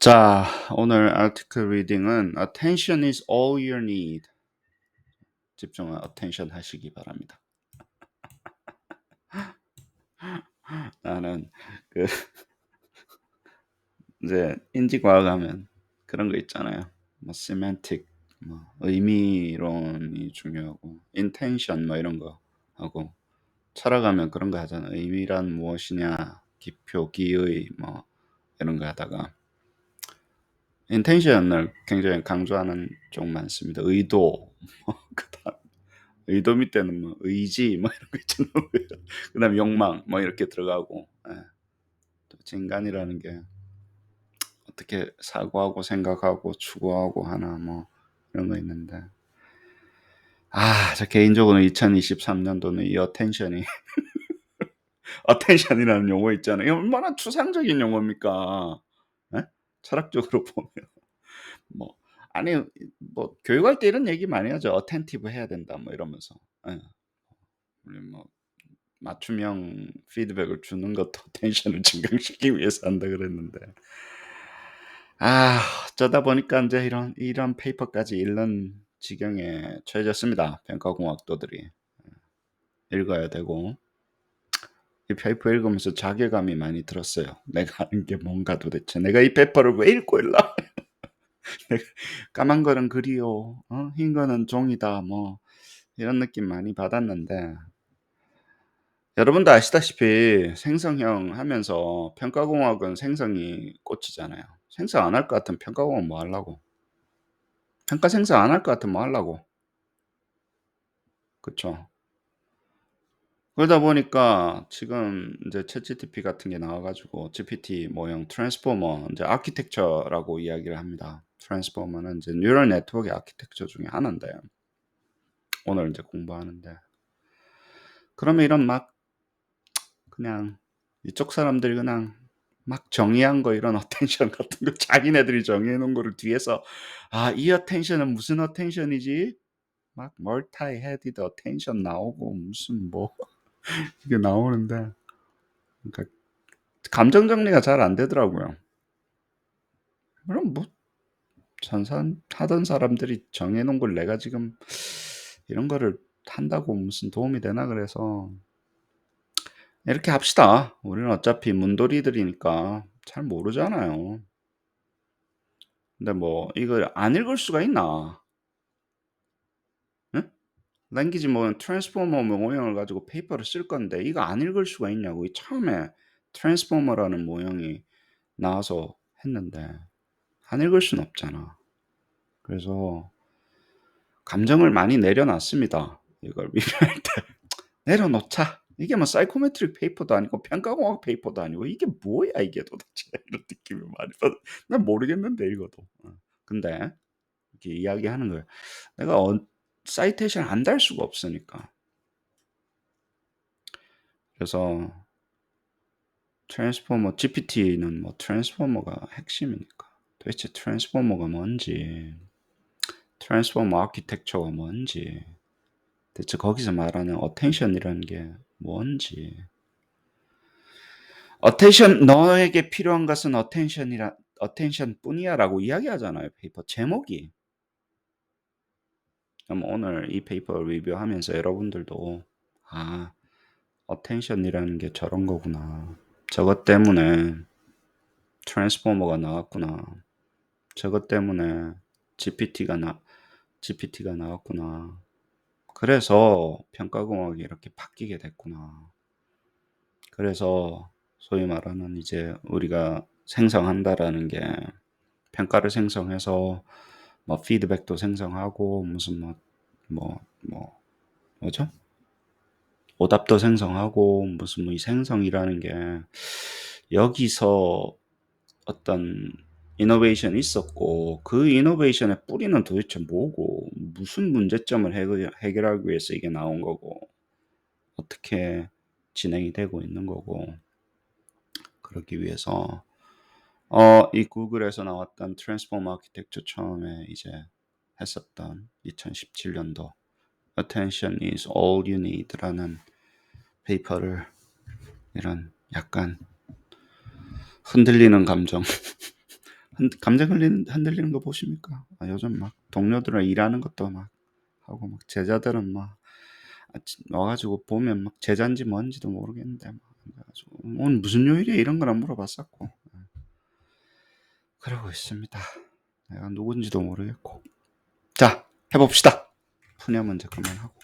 자, 오늘 article reading은 Attention is all you need. 집중한 attention 하시기 바랍니다. 나는 그 이제 인지과학 하면 그런 거 있잖아요. 뭐 semantic, 뭐 의미론이 중요하고 intention 뭐 이런 거 하고 철학하면 그런 거 하잖아. 의미란 무엇이냐, 기표, 기의 뭐 이런 거 하다가 intention을 굉장히 강조하는 쪽 많습니다. 의도, 그다음 의도 밑에는 뭐 의지 뭐 이런 거 있잖아요. 그다음에 욕망 뭐 이렇게 들어가고 또 인간이라는 게 어떻게 사고하고 생각하고 추구하고 하나 뭐 이런 거 있는데 저 개인적으로 2023년도는 이 어텐션이 어텐션이라는 용어 있잖아요. 이거 얼마나 추상적인 용어입니까? 예? 철학적으로 보면 뭐 아니 뭐 교육할 때 이런 얘기 많이 하죠. 어텐티브 해야 된다 뭐 이러면서. 예. 우리 뭐 맞춤형 피드백을 주는 것도 텐션을 증강시키기 위해서 한다 그랬는데 어쩌다 보니까 인제 이런 페이퍼까지 읽는 지경에 처해졌습니다, 평가공학도들이. 읽어야 되고 이 페이퍼 읽으면서 자괴감이 많이 들었어요. '내가 아는 게 뭔가 도대체. 내가 이 페이퍼를 왜 읽고 있나? 내가 까만 거는 글이요. 흰 거는 종이다.' 뭐 이런 느낌 많이 받았는데 여러분도 아시다시피 생성형 하면서 평가공학은 생성이 꽂히잖아요. 생성 안 할 것 같으면 평가공학 뭐 하려고. 평가 생성 안 할 것 같으면 뭐 하려고. 그쵸. 그러다 보니까 지금 인제 챗GPT 같은 게 나와 가지고 GPT 모형 트랜스포머 인제 아키텍처라고 이야기를 합니다. 트랜스포머는 인제 뉴럴 네트워크의 아키텍처 중에 하나인데 오늘 인제 공부하는데 그러면 이런 막 그냥 이쪽 사람들이 그냥 막 정의한 거 이런 어텐션 같은 거 자기네들이 정해 놓은 거를 뒤에서 '아 이 어텐션은 무슨 어텐션이지?' 막 멀티 헤디드 어텐션 나오고 무슨 뭐 이게 나오는데 그러니까 감정 정리가 잘 안 되더라고요. 그럼 뭐 하던 사람들이 정해 놓은 걸 내가 지금 이런 거를 한다고 무슨 도움이 되나 그래서 '이렇게 합시다. 우리는 어차피 문돌이들이니까 잘 모르잖아요.' 근데 뭐 이걸 안 읽을 수가 있나? 응? 랭귀지 뭐 트랜스포머 모형을 가지고 페이퍼를 쓸 건데 이거 안 읽을 수가 있냐고. 이 처음에 트랜스포머라는 모형이 나와서 했는데 안 읽을 수는 없잖아. 그래서 감정을 많이 내려놨습니다. 이걸 리뷰할 때. 내려놓자. 이게 뭐 사이코메트릭 페이퍼도 아니고 평가공학 페이퍼도 아니고 '이게 뭐야 이게 도대체.' 이런 느낌을 많이 받아 난 모르겠는데 읽어도. 근데 이렇게 이야기하는 거예요. 내가 사이테이션 안 달 수가 없으니까. 그래서 트랜스포머 GPT는 뭐 트랜스포머가 핵심이니까. 도대체 트랜스포머가 뭔지, 트랜스포머 아키텍처가 뭔지, 대체 거기서 말하는 어텐션이라는 게 뭔지. 어텐션 너에게 필요한 것은 어텐션뿐이야라고 이야기하잖아요, 페이퍼 제목이. 그럼 오늘 이 페이퍼 리뷰하면서 여러분들도 '아 어텐션이라는 게 저런 거구나. 저것 때문에 트랜스포머가 나왔구나. 저것 때문에 GPT가 나왔구나. 그래서 평가공학이 이렇게 바뀌게 됐구나. 그래서 소위 말하는 이제 우리가 생성한다라는 게 평가를 생성해서 뭐 피드백도 생성하고 무슨 뭐죠? 오답도 생성하고 무슨 뭐 이 생성이라는 게 여기서 어떤 이노베이션이 있었고 그 이노베이션의 뿌리는 도대체 뭐고 무슨 문제점을 해결하기 위해서 이게 나온 거고 어떻게 진행이 되고 있는 거고 그러기 위해서 이 구글에서 나왔던 트랜스포머 아키텍처 처음에 이제 했었던 2017년도 Attention is all you need라는 페이퍼를 이런 약간 흔들리는 감정 감정 흔들리는 거 보십니까? 요즘 막 동료들이랑 일하는 것도 막 하고 막 제자들은 막 와 가지고 보면 막 제자인지 뭔지도 모르겠는데 막 그래 가지고 "오늘 무슨 요일이야?" 이런 거나 물어봤었고. 그러고 있습니다. 내가 누군지도 모르겠고. 자, 해 봅시다. 푸념 문제 그만하고.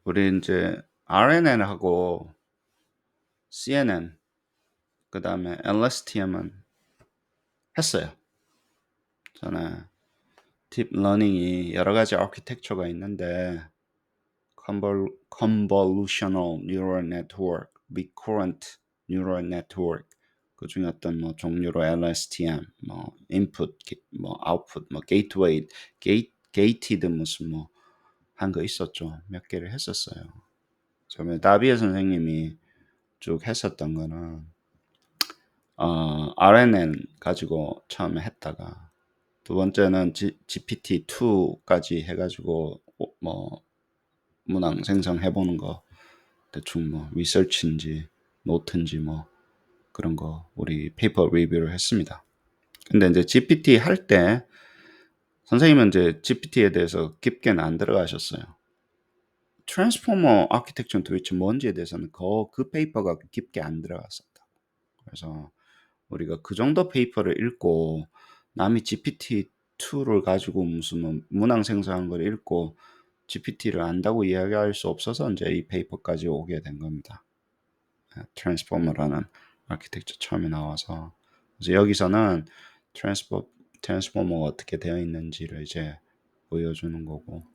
우리 인제 RNN하고 CNN 그다음에 LSTM은 했어요. 전에 딥러닝이 여러 가지 아키텍처가 있는데 convolutional neural network, recurrent neural network 그중에 어떤 뭐 종류로 LSTM, 뭐 input, 뭐 output, 뭐 gateway, gated 무슨 뭐 한 거 있었죠. 몇 개를 했었어요. 처음에 다비에 선생님이 쭉 했었던 거는 RNN 가지고 처음에 했다가 두 번째는 GPT-2까지 해가지고 뭐 문항 생성해 보는 거 대충 뭐 리서치인지 노트인지 뭐 그런 거 우리 페이퍼 리뷰를 했습니다. 근데 이제 GPT 할 때 선생님은 이제 GPT에 대해서 깊게는 안 들어가셨어요. 트랜스포머 아키텍처는 도대체 뭔지에 대해서는 그 페이퍼가 깊게 안 들어갔었다. 그래서 우리가 그 정도 페이퍼를 읽고 남이 GPT-2를 가지고 무슨 뭐 문항 생성한 걸 읽고 GPT를 안다고 이야기할 수 없어서 이제 이 페이퍼까지 오게 된 겁니다. 트랜스포머라는 아키텍처 처음에 나와서 그래서 여기서는 트랜스포머가 어떻게 되어 있는지를 이제 보여주는 거고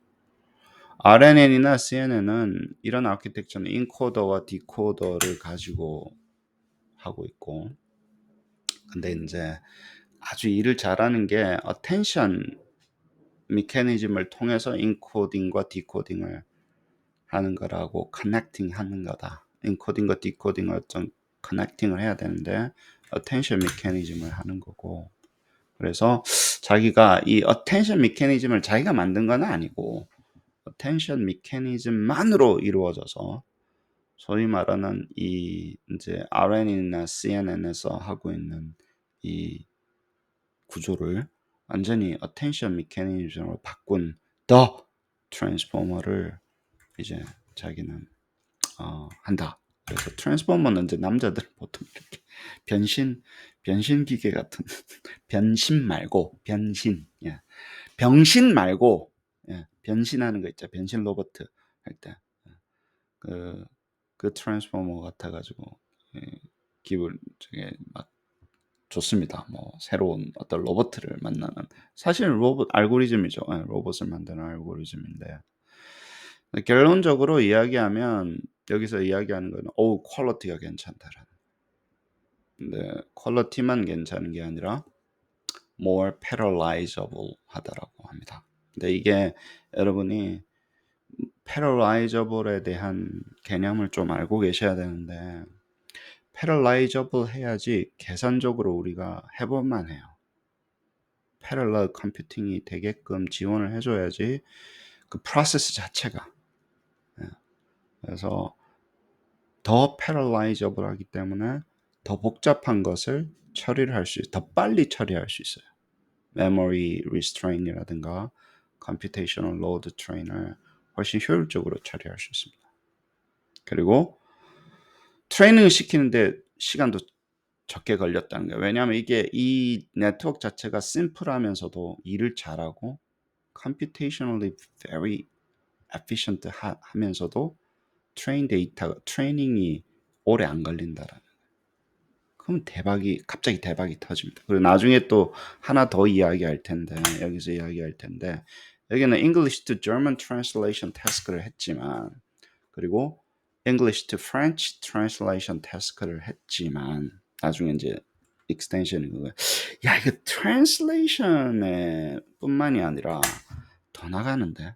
RNN이나 CNN은 이런 아키텍처는 인코더와 디코더를 가지고 하고 있고 근데 이제 아주 일을 잘하는 게 attention 메커니즘을 통해서 인코딩과 디코딩을 하는 거라고 커넥팅 하는 거다. 인코딩과 디코딩을 어떤 커넥팅을 해야 되는데 attention 메커니즘을 하는 거고 그래서 자기가 이 attention 메커니즘을 자기가 만든 건 아니고 attention 메커니즘만으로 이루어져서 소위 말하는 이 이제 RNN이나 CNN에서 하고 있는 이 구조를 완전히 attention 메커니즘으로 바꾼 the transformer를 이제 자기는 한다. 그래서 트랜스포머는 이제 남자들 보통 이렇게 변신 기계 같은 변신 말고 변신 예. 병신 말고 예. 변신하는 거 있죠. 변신 로봇 할 때. 그 트랜스포머 같아 가지고 예. 기분 되게 막 좋습니다. 뭐 새로운 어떤 로봇을 만나는 사실 로봇 알고리즘이죠. 예. 로봇을 만드는 알고리즘인데 결론적으로 이야기하면 여기서 이야기하는 거는 퀄리티가 괜찮다라는. 근데 퀄리티만 괜찮은 게 아니라 more parallelizable 하다라고 합니다. 근데 이게 여러분이 parallelizable에 대한 개념을 좀 알고 계셔야 되는데 parallelizable 해야지 계산적으로 우리가 해볼만 해요. parallel computing이 되게끔 지원을 해줘야지 그 프로세스 자체가 그래서 더 parallelizable 하기 때문에 더 복잡한 것을 처리를 할 수, 더 빨리 처리할 수 있어요. memory restraint이라든가 computational load train을 훨씬 효율적으로 처리할 수 있습니다. 그리고 트레이닝을 시키는데 시간도 적게 걸렸다는 거예요. 왜냐하면 이게 이 네트워크 자체가 심플하면서도 일을 잘하고 computationally very efficient 하면서도 트레이닝이 오래 안 걸린다라는. 그럼 갑자기 대박이 터집니다. 그리고 나중에 또 하나 더 이야기할 텐데, 여기서 이야기할 텐데, 여기는 English to German translation task를 했지만, 그리고 English to French translation task를 했지만, 나중에 이제 extension이 그거야. 야, 이거 translation에 뿐만이 아니라 더 나가는데,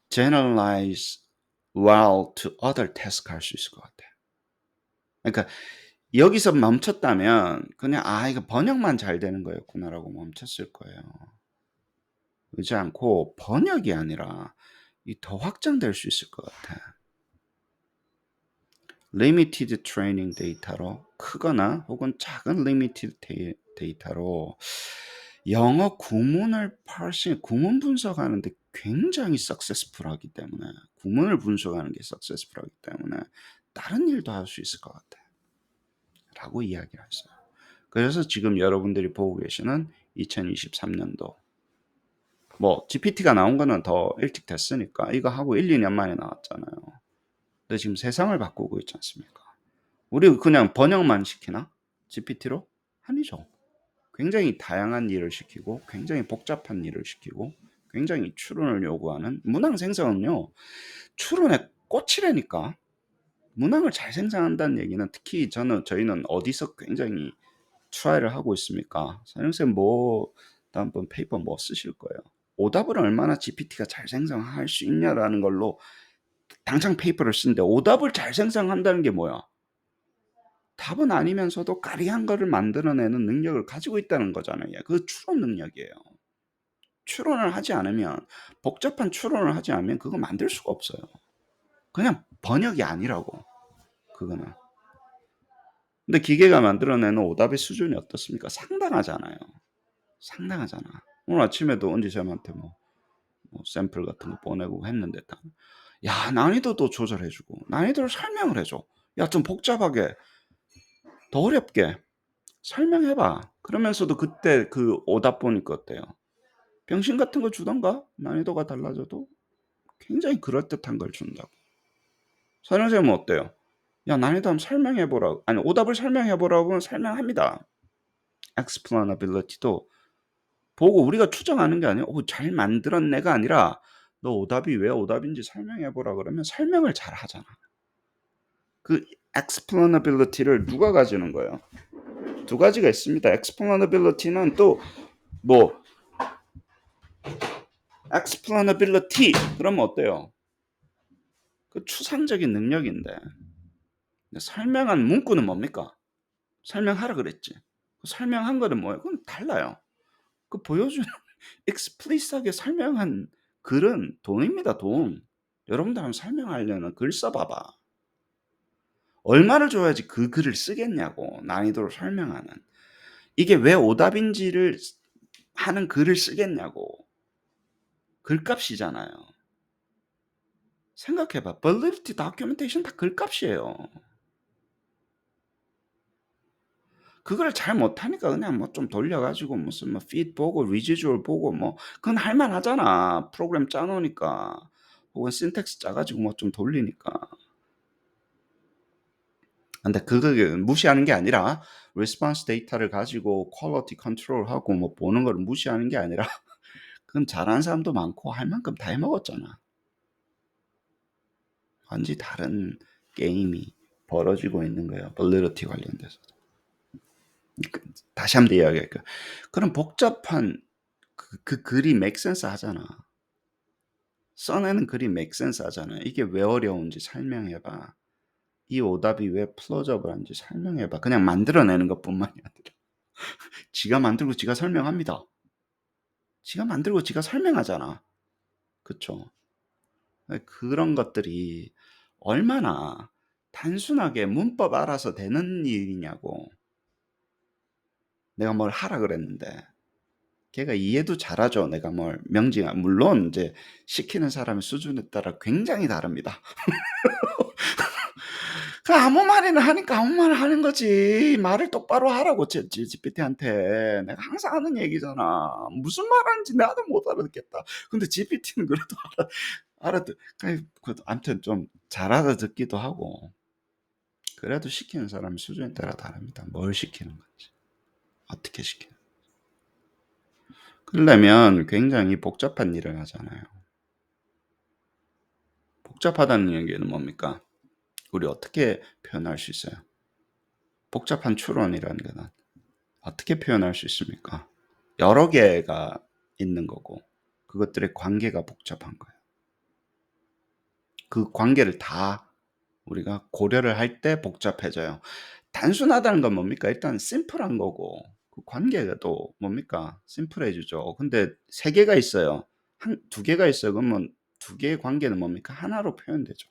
generalize well to other task 할 수 있을 것 같아. 그러니까 여기서 멈췄다면 그냥 '아 이거 번역만 잘 되는 거였구나.'라고 멈췄을 거예요. 그렇지 않고 번역이 아니라 이 더 확장될 수 있을 것 같아. 리미티드 트레이닝 데이터로 크거나 혹은 작은 리미티드 데이터로 영어 구문을 구문 분석하는 데 굉장히 석세스풀하기 때문에 구문을 분석하는 게 석세스풀하기 때문에 다른 일도 할 수 있을 것 같아 라고 이야기를 했어요. 그래서 지금 여러분들이 보고 계시는 2023년도 뭐 GPT가 나온 거는 더 일찍 됐으니까 이거 하고 1, 2년 만에 나왔잖아요. 근데 지금 세상을 바꾸고 있지 않습니까? 우리 그냥 번역만 시키나? GPT로? 아니죠. 굉장히 다양한 일을 시키고 굉장히 복잡한 일을 시키고 굉장히 추론을 요구하는 문항 생성은요. 추론의 꽃이라니까. 문항을 잘 생성한다는 얘기는 특히 저희는 어디서 굉장히 트라이를 하고 있습니까? 선생님 뭐 다음번 페이퍼 뭐 쓰실 거예요? 오답을 얼마나 GPT가 잘 생성할 수 있냐라는 걸로 당장 페이퍼를 쓰는데 오답을 잘 생성한다는 게 뭐야? 답은 아니면서도 까리한 거를 만들어내는 능력을 가지고 있다는 거잖아요. 그 추론 능력이에요. 추론을 하지 않으면 복잡한 추론을 하지 않으면 그거 만들 수가 없어요. 그냥 번역이 아니라고 그거는. 근데 기계가 만들어내는 오답의 수준이 어떻습니까? 상당하잖아요. 상당하잖아. 오늘 아침에도 은지쌤한테 뭐 샘플 같은 거 보내고 했는데 야 난이도도 조절해주고 난이도를 설명을 해줘. 야 좀 복잡하게 더 어렵게 설명해봐. 그러면서도 그때 그 오답 보니까 어때요? 병신 같은 거 주던가? 난이도가 달라져도 굉장히 그럴듯한 걸 준다고. 선생님은 어때요? 야 난이도 한번 설명해보라고. 아니 오답을 설명해보라고 하면 설명합니다. explainability도 보고 우리가 추정하는 게 아니라 잘 만들었네가 아니라 너 오답이 왜 오답인지 설명해보라 그러면 설명을 잘 하잖아. 그 explainability를 누가 가지는 거예요? 두 가지가 있습니다. explainability는 또 뭐 explainability 그러면 어때요? 그 추상적인 능력인데 설명한 문구는 뭡니까? 설명하라 그랬지. 설명한 거는 뭐예요? 그건 달라요. 그 보여주는 explicit하게 설명한 글은 돈입니다. 돈. 여러분들 한번 설명하려면 글 써봐봐. 얼마를 줘야지 그 글을 쓰겠냐고. 난이도를 설명하는. 이게 왜 오답인지를 하는 글을 쓰겠냐고. 글값이잖아요. 생각해봐. validity documentation 다 글값이에요. 그걸 잘 못하니까 그냥 뭐 좀 돌려가지고 무슨 뭐 feed 보고 residual 보고 뭐 그건 할만하잖아. 프로그램 짜놓으니까. 혹은 syntax 짜가지고 뭐 좀 돌리니까. 근데 그걸 무시하는 게 아니라 response 데이터를 가지고 quality control하고 뭐 보는 걸 무시하는 게 아니라 그건 잘하는 사람도 많고 할 만큼 다 해먹었잖아. 완전히 다른 게임이 벌어지고 있는 거예요. validity 관련돼서. 다시 한번 이야기할게요. 그런 복잡한 그 글이 make sense 하잖아. 써내는 글이 make sense 하잖아요. 이게 왜 어려운지 설명해봐. 이 오답이 왜 플로저블한지 설명해봐. 그냥 만들어내는 것뿐만이 아니라 지가 만들고 지가 설명합니다. 지가 만들고 지가 설명하잖아. 그쵸? 그런 것들이 얼마나 단순하게 문법 알아서 되는 일이냐고. 내가 뭘 하라 그랬는데 걔가 이해도 잘하죠. 내가 뭘 물론 이제 시키는 사람의 수준에 따라 굉장히 다릅니다. 그 아무 말이나 하니까 아무 말 하는 거지. 말을 똑바로 하라고 GPT한테. 내가 항상 하는 얘기잖아. 무슨 말 하는지 나도 못 알아듣겠다. 근데 GPT는 그래도 알아듣. 아무튼 좀 잘 알아듣기도 하고. 그래도 시키는 사람 수준에 따라 다릅니다. 뭘 시키는 건지. 어떻게 시키는 그러려면 굉장히 복잡한 일을 하잖아요. 복잡하다는 얘기는 뭡니까? 우리 어떻게 표현할 수 있어요? 복잡한 추론이라는 거는 어떻게 표현할 수 있습니까? 여러 개가 있는 거고 그것들의 관계가 복잡한 거예요. 그 관계를 다 우리가 고려를 할 때 복잡해져요. 단순하다는 건 뭡니까? 일단 심플한 거고 그 관계가 또 뭡니까? 심플해지죠. 근데 세 개가 있어요. 두 개가 있어요. 그러면 두 개의 관계는 뭡니까? 하나로 표현되죠.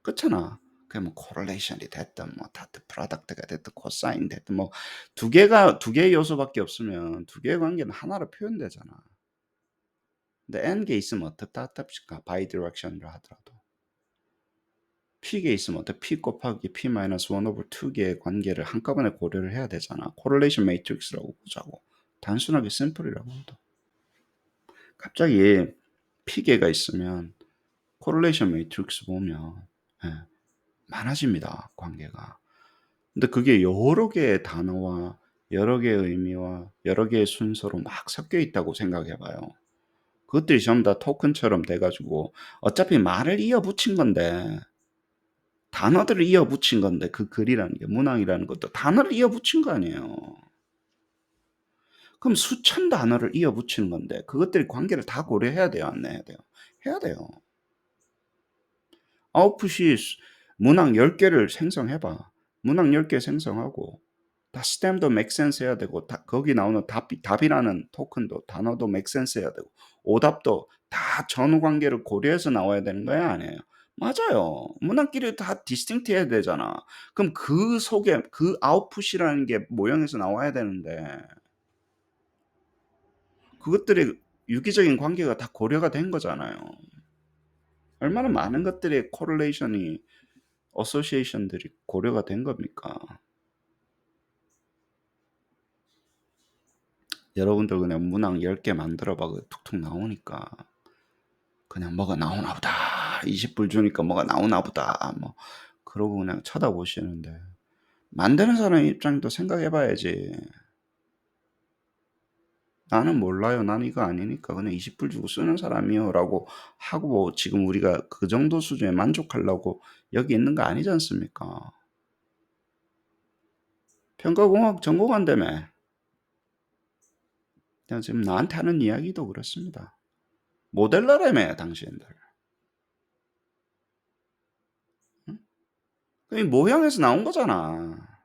그렇잖아. 그게 뭐 correlation이 됐든 뭐 dot product가 됐든 코사인 됐든 뭐 두 개의 요소밖에 없으면 두 개의 관계는 하나로 표현되잖아. 근데 n 개 있으면 어떻답니까? 바이디렉션으로 하더라도. p 개 있으면 어때? p 곱하기 p 마이너스 1 over 2 개의 관계를 한꺼번에 고려를 해야 되잖아. correlation matrix라고 보자고. 단순하게 심플이라고 해도. 갑자기 p 개가 있으면 correlation matrix 보면 예, 많아집니다. 관계가. 근데 그게 여러 개의 단어와 여러 개의 의미와 여러 개의 순서로 막 섞여 있다고 생각해 봐요. 그것들이 전부 다 토큰처럼 돼 가지고 어차피 말을 이어 붙인 건데 단어들을 이어 붙인 건데 그 글이라는 게 문항이라는 것도 단어를 이어 붙인 거 아니에요. 그럼 수천 단어를 이어 붙이는 건데 그것들이 관계를 다 고려해야 돼요, 안 해야 돼요? 해야 돼요. 아웃풋이 문항 10개를 생성해 봐. 문항 10개 생성하고 다 스템도 make sense 해야 되고 다 거기 나오는 답이라는 토큰도 단어도 make sense 해야 되고 오답도 다 전후 관계를 고려해서 나와야 되는 거야, 아니에요? 맞아요. 문항끼리 다 디스팅트 해야 되잖아. 그럼 그 속에 그 아웃풋이라는 게 모형에서 나와야 되는데 그것들이 유기적인 관계가 다 고려가 된 거잖아요. 얼마나 많은 것들의 correlation이 association들이 고려가 된 겁니까? 여러분들 그냥 문항 10개 만들어 봐. 툭툭 나오니까. 그냥 뭐가 나오나 보다. 20불 주니까 뭐가 나오나 보다. 뭐 그러고 그냥 쳐다보시는데 만드는 사람 입장도 생각해 봐야지. 나는 몰라요. 난 이거 아니니까 그냥 20불 주고 쓰는 사람이요라고 하고 지금 우리가 그 정도 수준에 만족하려고 여기 있는 거 아니지 않습니까? 평가공학 전공한다며. 그냥 지금 나한테 하는 이야기도 그렇습니다. 모델러라며 당신들. 응? 이 모형에서 나온 거잖아.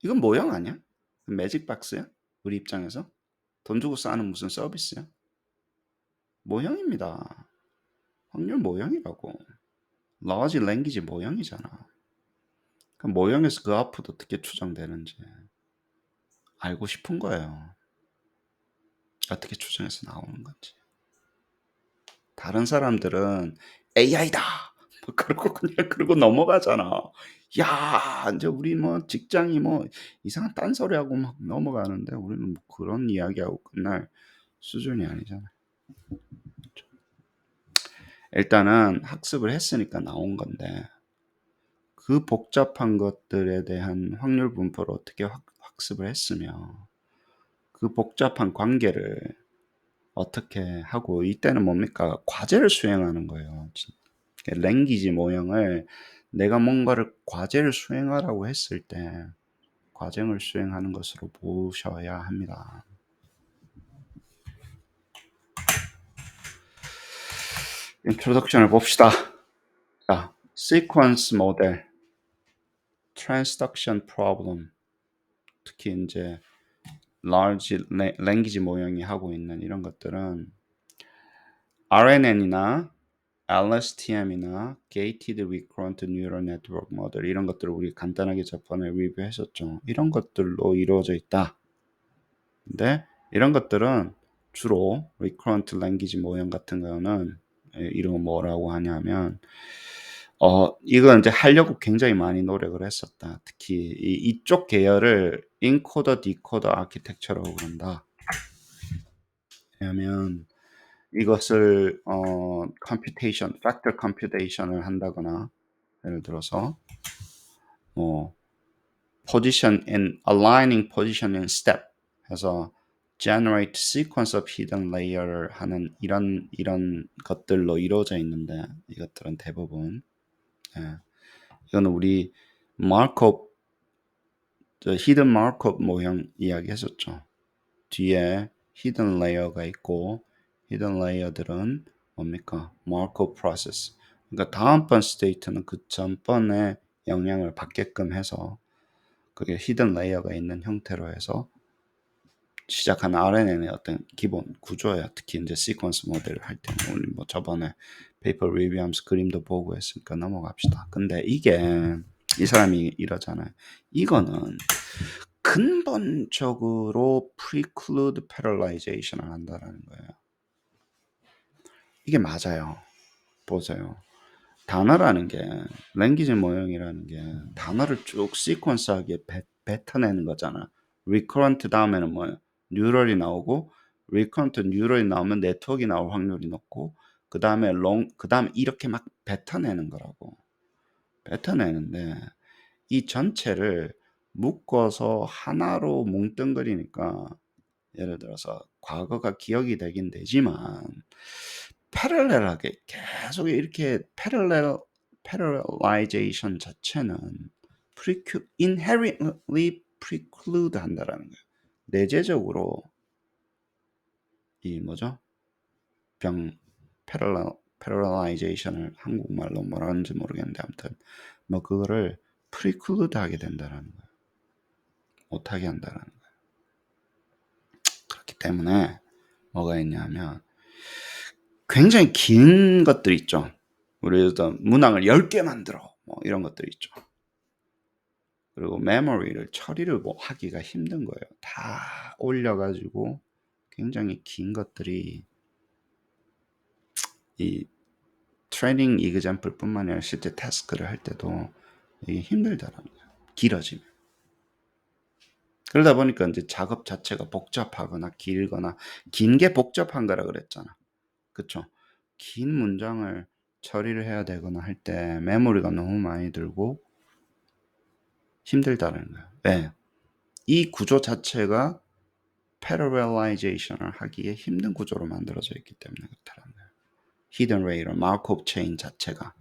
이건 모형 아니야? 매직 박스야? 우리 입장에서? 돈 주고 싸는 무슨 서비스야? 모형입니다. 확률 모형이라고. 라지 랭귀지 모형이잖아. 그 모형에서 그 아웃풋 어떻게 추정되는지 알고 싶은 거예요. 어떻게 추정해서 나오는 건지. 다른 사람들은 AI다! 뭐 그러고 그냥 그러고 넘어가잖아. 야, 이제 우리 뭐 직장이 뭐 이상한 딴소리하고 막 넘어가는데 우리는 뭐 그런 이야기하고 끝날 수준이 아니잖아. 일단은 학습을 했으니까 나온 건데 그 복잡한 것들에 대한 확률 분포를 어떻게 학습을 했으며 그 복잡한 관계를 어떻게 하고 이때는 뭡니까? 과제를 수행하는 거예요. 랭귀지 모형을 내가 뭔가를 과제를 수행하라고 했을 때 과정을 수행하는 것으로 보셔야 합니다. 인트로덕션을 봅시다. 자, 시퀀스 모델, 트랜스덕션 프로블럼, 특히 이제 large language 모형이 하고 있는 이런 것들은 RNN이나 LSTM이나 Gated Recurrent Neural Network 모델 이런 것들을 우리 간단하게 저번에 리뷰했었죠. 이런 것들로 이루어져 있다. 근데 이런 것들은 주로 Recurrent Language 모형 같은 거는 이름은 뭐라고 하냐면 이건 이제 하려고 굉장히 많이 노력을 했었다. 특히 이쪽 계열을 인코더 디코더 아키텍처라고 그런다. 왜냐하면 이것을 computation, factor computation을 한다거나 예를 들어서 뭐 position in aligning position in step 해서 generate sequence of hidden layer를 하는 이런 것들로 이루어져 있는데 이것들은 대부분 이거는 우리 마르콥 히든 마르콥 모형 이야기했었죠. 뒤에 히든 레이어가 있고 히든 레이어들은 뭡니까? 마르콥 프로세스. 그러니까 다음번 스테이트는 그 전번에 영향을 받게끔 해서 그게 히든 레이어가 있는 형태로 해서 시작한 RNN의 어떤 기본 구조야. 특히 이제 시퀀스 모델을 할 때는 우리 뭐 저번에 페이퍼 리뷰하면서 그림도 보고 했으니까 넘어갑시다. 근데 이게 이 사람이 이러잖아요. 이거는 근본적으로 preclude parallelization을 한다라는 거예요. 이게 맞아요. 보세요. 단어라는 게 랭귀지 모형이라는 게 단어를 쭉 시퀀스하게 뱉어내는 거잖아. recurrent 다음에는 뭐예요? 뉴럴이 나오고 recurrent 뉴럴이 나오면 네트워크가 나올 확률이 높고 그 다음에 그 다음 이렇게 막 뱉어내는 거라고. 뱉어내는데 이 전체를 묶어서 하나로 뭉뚱그리니까 예를 들어서 과거가 기억이 되긴 되지만 패럴렐하게 계속 이렇게 parallelization 자체는 inherently preclude 한다라는 거예요. 내재적으로 이 뭐죠? parallelization을 한국말로 뭐라 하는지 모르겠는데 아무튼 뭐 그거를 preclude 하게 된다라는 거예요. 못하게 한다라는 거예요. 그렇기 때문에 뭐가 있냐면 굉장히 긴 것들 있죠. 우리 일단 문항을 10개 만들어 뭐 이런 것들 있죠. 그리고 메모리를 처리를 뭐 하기가 힘든 거예요. 다 올려가지고 굉장히 긴 것들이 이 트레이닝 이그젬플 뿐만 아니라 실제 태스크를 할 때도 이게 힘들다라는 거예요. 길어지면. 그러다 보니까 이제 작업 자체가 복잡하거나 길거나 긴 게 복잡한 거라 그랬잖아. 그쵸? 긴 문장을 처리를 해야 되거나 할 때 메모리가 너무 많이 들고 힘들다는 거예요. 왜? 이 구조 자체가 parallelization을 하기에 힘든 구조로 만들어져 있기 때문에 그렇다는 거예요. hidden array로 마르코프 체인 자체가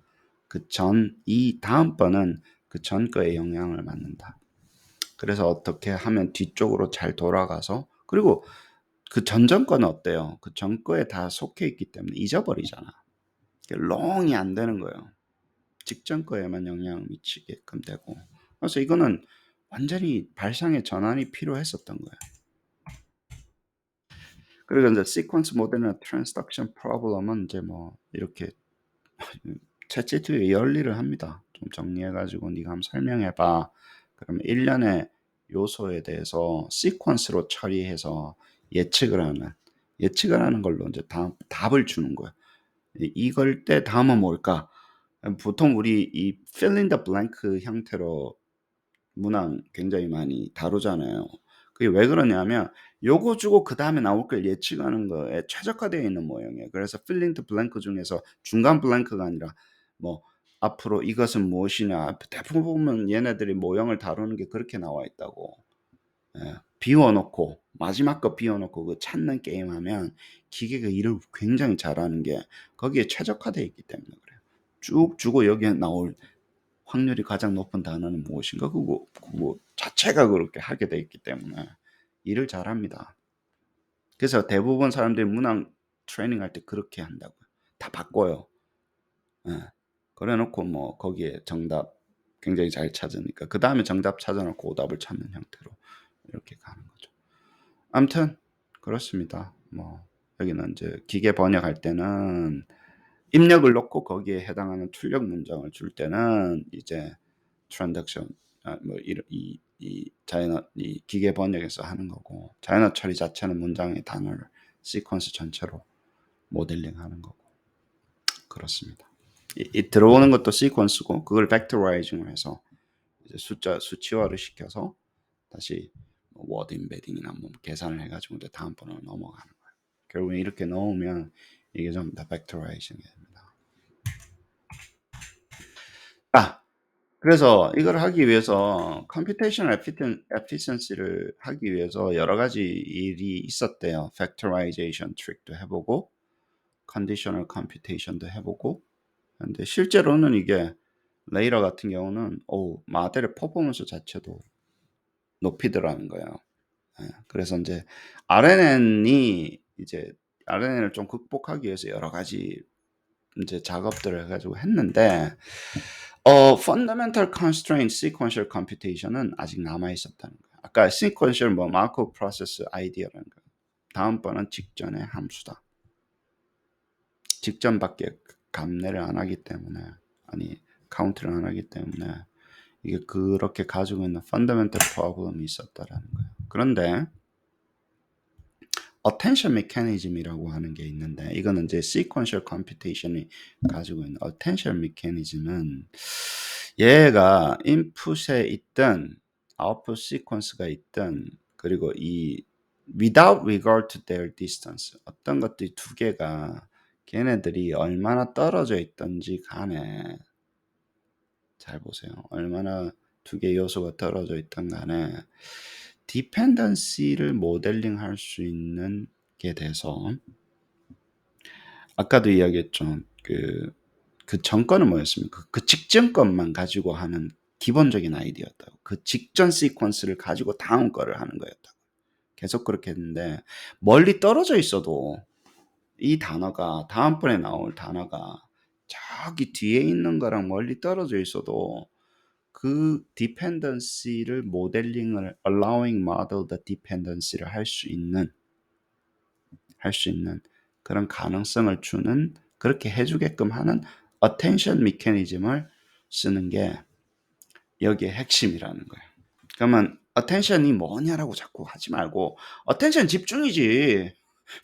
이 다음번은 그 전 거에 영향을 받는다. 그래서 어떻게 하면 뒤쪽으로 잘 돌아가서 그리고 그 전전 거는 어때요? 그 전 거에 다 속해 있기 때문에 잊어버리잖아. 롱이 안 되는 거예요. 직전 거에만 영향을 미치게끔 되고. 그래서 이거는 완전히 발상의 전환이 필요했었던 거예요. 그리고 이제 시퀀스 모델이나 트랜스덕션 프로블럼은 이제 뭐 이렇게 챗GPT에 열일을 합니다. 좀 정리해가지고 네가 한번 설명해봐. 그러면 일련의 요소에 대해서 시퀀스로 처리해서 예측을 하는 걸로 이제 답을 주는 거예요. 이걸 때 다음은 뭘까? 보통 우리 이 fill in the blank 형태로 문항 굉장히 많이 다루잖아요. 그게 왜 그러냐면 요거 주고 그 다음에 나올 걸 예측하는 거에 최적화되어 있는 모형이에요. 그래서 fill in the blank 중에서 중간 블랭크가 아니라 뭐 앞으로 이것은 무엇이냐 대부분 보면 얘네들이 모형을 다루는 게 그렇게 나와 있다고. 예, 비워놓고 마지막 거 비워놓고 그 찾는 게임하면 기계가 일을 굉장히 잘하는 게 거기에 최적화되어 있기 때문에 그래요. 쭉 주고 여기에 나올 확률이 가장 높은 단어는 무엇인가? 그거 자체가 그렇게 하게 돼 있기 때문에 일을 잘합니다. 그래서 대부분 사람들이 문항 트레이닝 할 때 그렇게 한다고요. 다 바꿔요. 예. 그래 놓고 뭐 거기에 정답 굉장히 잘 찾으니까 그 다음에 정답 찾아놓고 오답을 찾는 형태로 이렇게 가는 거죠. 아무튼 그렇습니다. 뭐 여기는 이제 기계 번역할 때는 입력을 넣고 거기에 해당하는 출력 문장을 줄 때는 이제 트랜잭션 이 자연어 이 기계 번역에서 하는 거고 자연어 처리 자체는 문장의 단어를 시퀀스 전체로 모델링하는 거고 그렇습니다. 이 들어오는 것도 시퀀스고 그걸 벡터라이징을 해서 이제 수치화를 시켜서 다시 워드 임베딩이나 뭐 계산을 해가지고 이제 다음 번으로 넘어가는 거예요. 결국에 이렇게 넣으면 이게 전부 다 벡터라이징이 됩니다. 그래서 이걸 하기 위해서 컴퓨테이셔널 efficiency를 하기 위해서 여러 가지 일이 있었대요. 팩터라이제이션 트릭도 해보고 컨디셔널 컴퓨테이션도 해보고 근데 실제로는 이게 레이러 같은 경우는 모델의 퍼포먼스 자체도 높이더라는 거예요. 그래서 이제 RNN을 좀 극복하기 위해서 여러 가지 이제 작업들을 해가지고 했는데 fundamental constraint sequential computation은 아직 남아 있었다는 거예요. 아까 sequential 뭐 Markov process idea라는 거. 다음번은 직전의 함수다. 직전밖에 감내를 안 하기 때문에, 아니 카운트를 안 하기 때문에 이게 그렇게 가지고 있는 fundamental problem이 있었다라는 거예요. 그런데 attention mechanism이라고 하는 게 있는데, 이거는 이제 sequential computation이 가지고 있는 attention mechanism은, 얘가 인풋에 있든 output sequence가 있든, 그리고 이 without regard to their distance, 어떤 것들이 두 개가 걔네들이 얼마나 떨어져 있던지 간에, 잘 보세요. 얼마나 두 개 요소가 떨어져 있던 간에 디펜던시를 모델링 할 수 있는 게 돼서, 아까도 이야기했죠. 그 전건은 뭐였습니까? 그 직전 것만 가지고 하는 기본적인 아이디어였다고. 그 직전 시퀀스를 가지고 다음 거를 하는 거였다고. 계속 그렇게 했는데, 멀리 떨어져 있어도 이 단어가, 다음번에 나올 단어가 저기 뒤에 있는 거랑 멀리 떨어져 있어도 그 dependency를 모델링을 allowing model the dependency를 할 수 있는 그런 가능성을 주는, 그렇게 해주게끔 하는 attention mechanism을 쓰는 게 여기에 핵심이라는 거예요. 그러면 attention이 뭐냐라고 자꾸 하지 말고, attention 집중이지.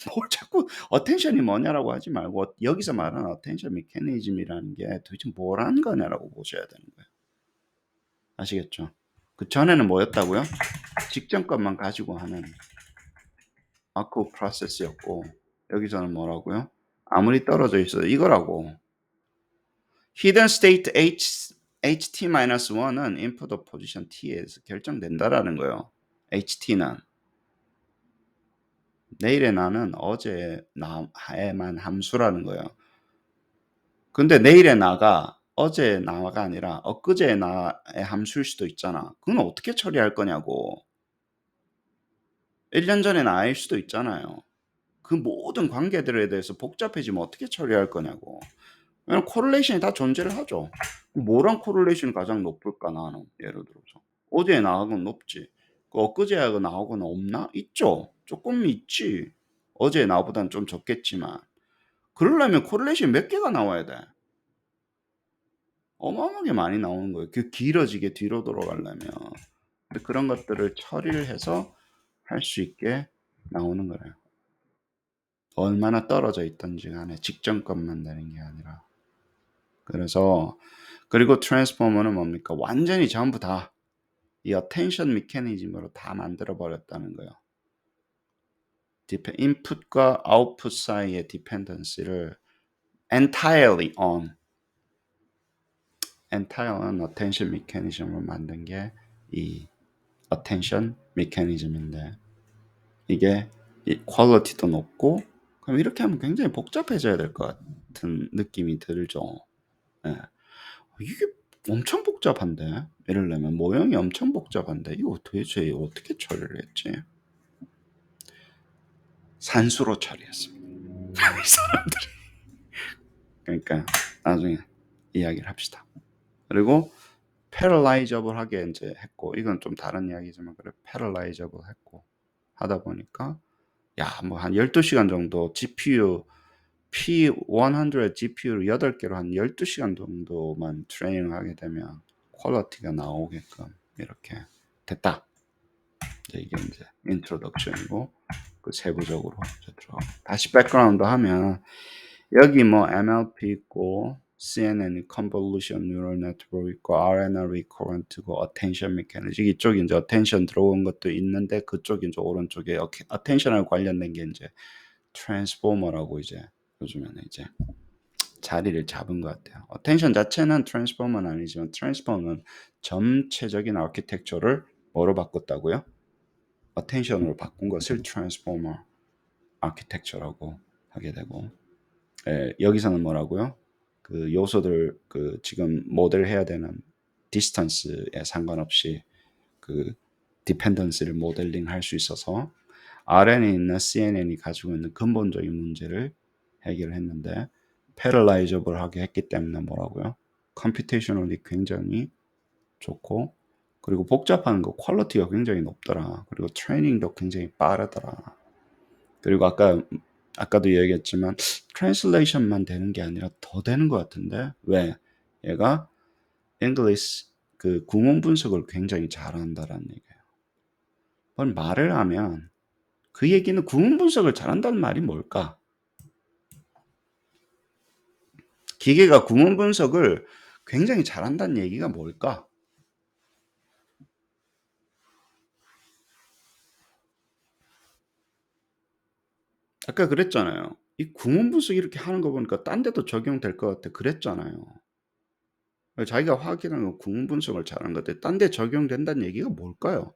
뭘 자꾸 attention이 뭐냐라고 하지 말고, 여기서 말하는 attention mechanism이라는 게 도대체 뭐라는 거냐라고 보셔야 되는 거예요. 아시겠죠? 그 전에는 뭐였다고요? 직전 것만 가지고 하는 마크오 프로세스였고, 여기서는 뭐라고요? 아무리 떨어져 있어도 이거라고. hidden state ht-1은 input of position t에서 결정된다라는 거예요. ht는 내일의 나는 어제 나에만 함수라는 거예요. 근데 내일의 나가 어제 나가 아니라 엊그제 나의 함수일 수도 있잖아. 그건 어떻게 처리할 거냐고. 1년 전에 나일 수도 있잖아요. 그 모든 관계들에 대해서 복잡해지면 어떻게 처리할 거냐고. 왜냐면 코릴레이션이 다 존재를 하죠. 뭐랑 코릴레이션이 가장 높을까, 나는? 예를 들어서 어제 나하고는 높지. 그 엊그제하고 나하고는 없나? 있죠. 조금 있지. 어제 나보다는 좀 적겠지만. 그러려면 코릴레이션이 몇 개가 나와야 돼? 어마어마하게 많이 나오는 거예요. 그 길어지게 뒤로 돌아가려면. 근데 그런 것들을 처리를 해서 할 수 있게 나오는 거예요. 얼마나 떨어져 있던지 간에 직전 것만 되는 게 아니라. 그래서, 그리고 트랜스포머는 뭡니까? 완전히 전부 다 이 어텐션 메커니즘으로 다 만들어 버렸다는 거예요. 인풋과 아웃풋 사이의 디펜던시를 entirely on attention mechanism으로 만든 게 이 attention mechanism인데, 이게 퀄리티도 높고, 그럼 이렇게 하면 굉장히 복잡해져야 될 것 같은 느낌이 들죠. 예. 이게 엄청 복잡한데, 이러려면 모형이 엄청 복잡한데 이거 도대체 어떻게 처리를 했지? 산수로 처리했습니다. 이 사람들이. 그러니까 나중에 이야기를 합시다. 그리고 패러라이저블하게 이제 했고, 이건 좀 다른 이야기지만, 그래 패러라이저블 했고 하다 보니까, 야, 뭐 한 12시간 정도 GPU P100 GPU를 8개로 한 12시간 정도만 트레이닝 하게 되면 퀄리티가 나오게끔 이렇게 됐다. 이게 이제 인트로덕션이고, 그 세부적으로 들어가고. 다시 백그라운드 하면, 여기 뭐 MLP 있고, CNN Convolution Neural Network 있고, RNN Recurrent고, Attention Mechanism, 이쪽이 이제 Attention 들어온 것도 있는데, 그쪽이 이제 오른쪽에 Attention하고 관련된 게 이제 Transformer라고 이제 요즘에는 이제 자리를 잡은 것 같아요. Attention 자체는 Transformer는 아니지만, Transformer는 전체적인 아키텍처를 뭐로 바꿨다고요? Attention으로 바꾼 것을 Transformer Architecture라고 하게 되고, 여기서는 뭐라고요? 그 요소들, 그 지금 모델 해야 되는 디스턴스에 상관없이 그 디펜던시를 모델링 할 수 있어서, RN에 있는 CNN이 가지고 있는 근본적인 문제를 해결했는데, 패러라이저블하게 했기 때문에 뭐라고요? 컴퓨테이셔널이 굉장히 좋고, 그리고 복잡한 거 퀄리티가 굉장히 높더라. 그리고 트레이닝도 굉장히 빠르더라. 그리고 아까도 얘기했지만 트랜슬레이션만 되는 게 아니라 더 되는 것 같은데 왜? 얘가 English 그 구문 분석을 굉장히 잘한다라는 얘기예요. 그걸 말을 하면 그 얘기는 구문 분석을 잘한다는 말이 뭘까? 기계가 구문 분석을 굉장히 잘한다는 얘기가 뭘까? 아까 그랬잖아요. 이 구문 분석 이렇게 하는 거 보니까 딴 데도 적용될 것 같아. 그랬잖아요. 자기가 확인한 건 구문 분석을 잘하는 것 같아. 딴 데 적용된다는 얘기가 뭘까요?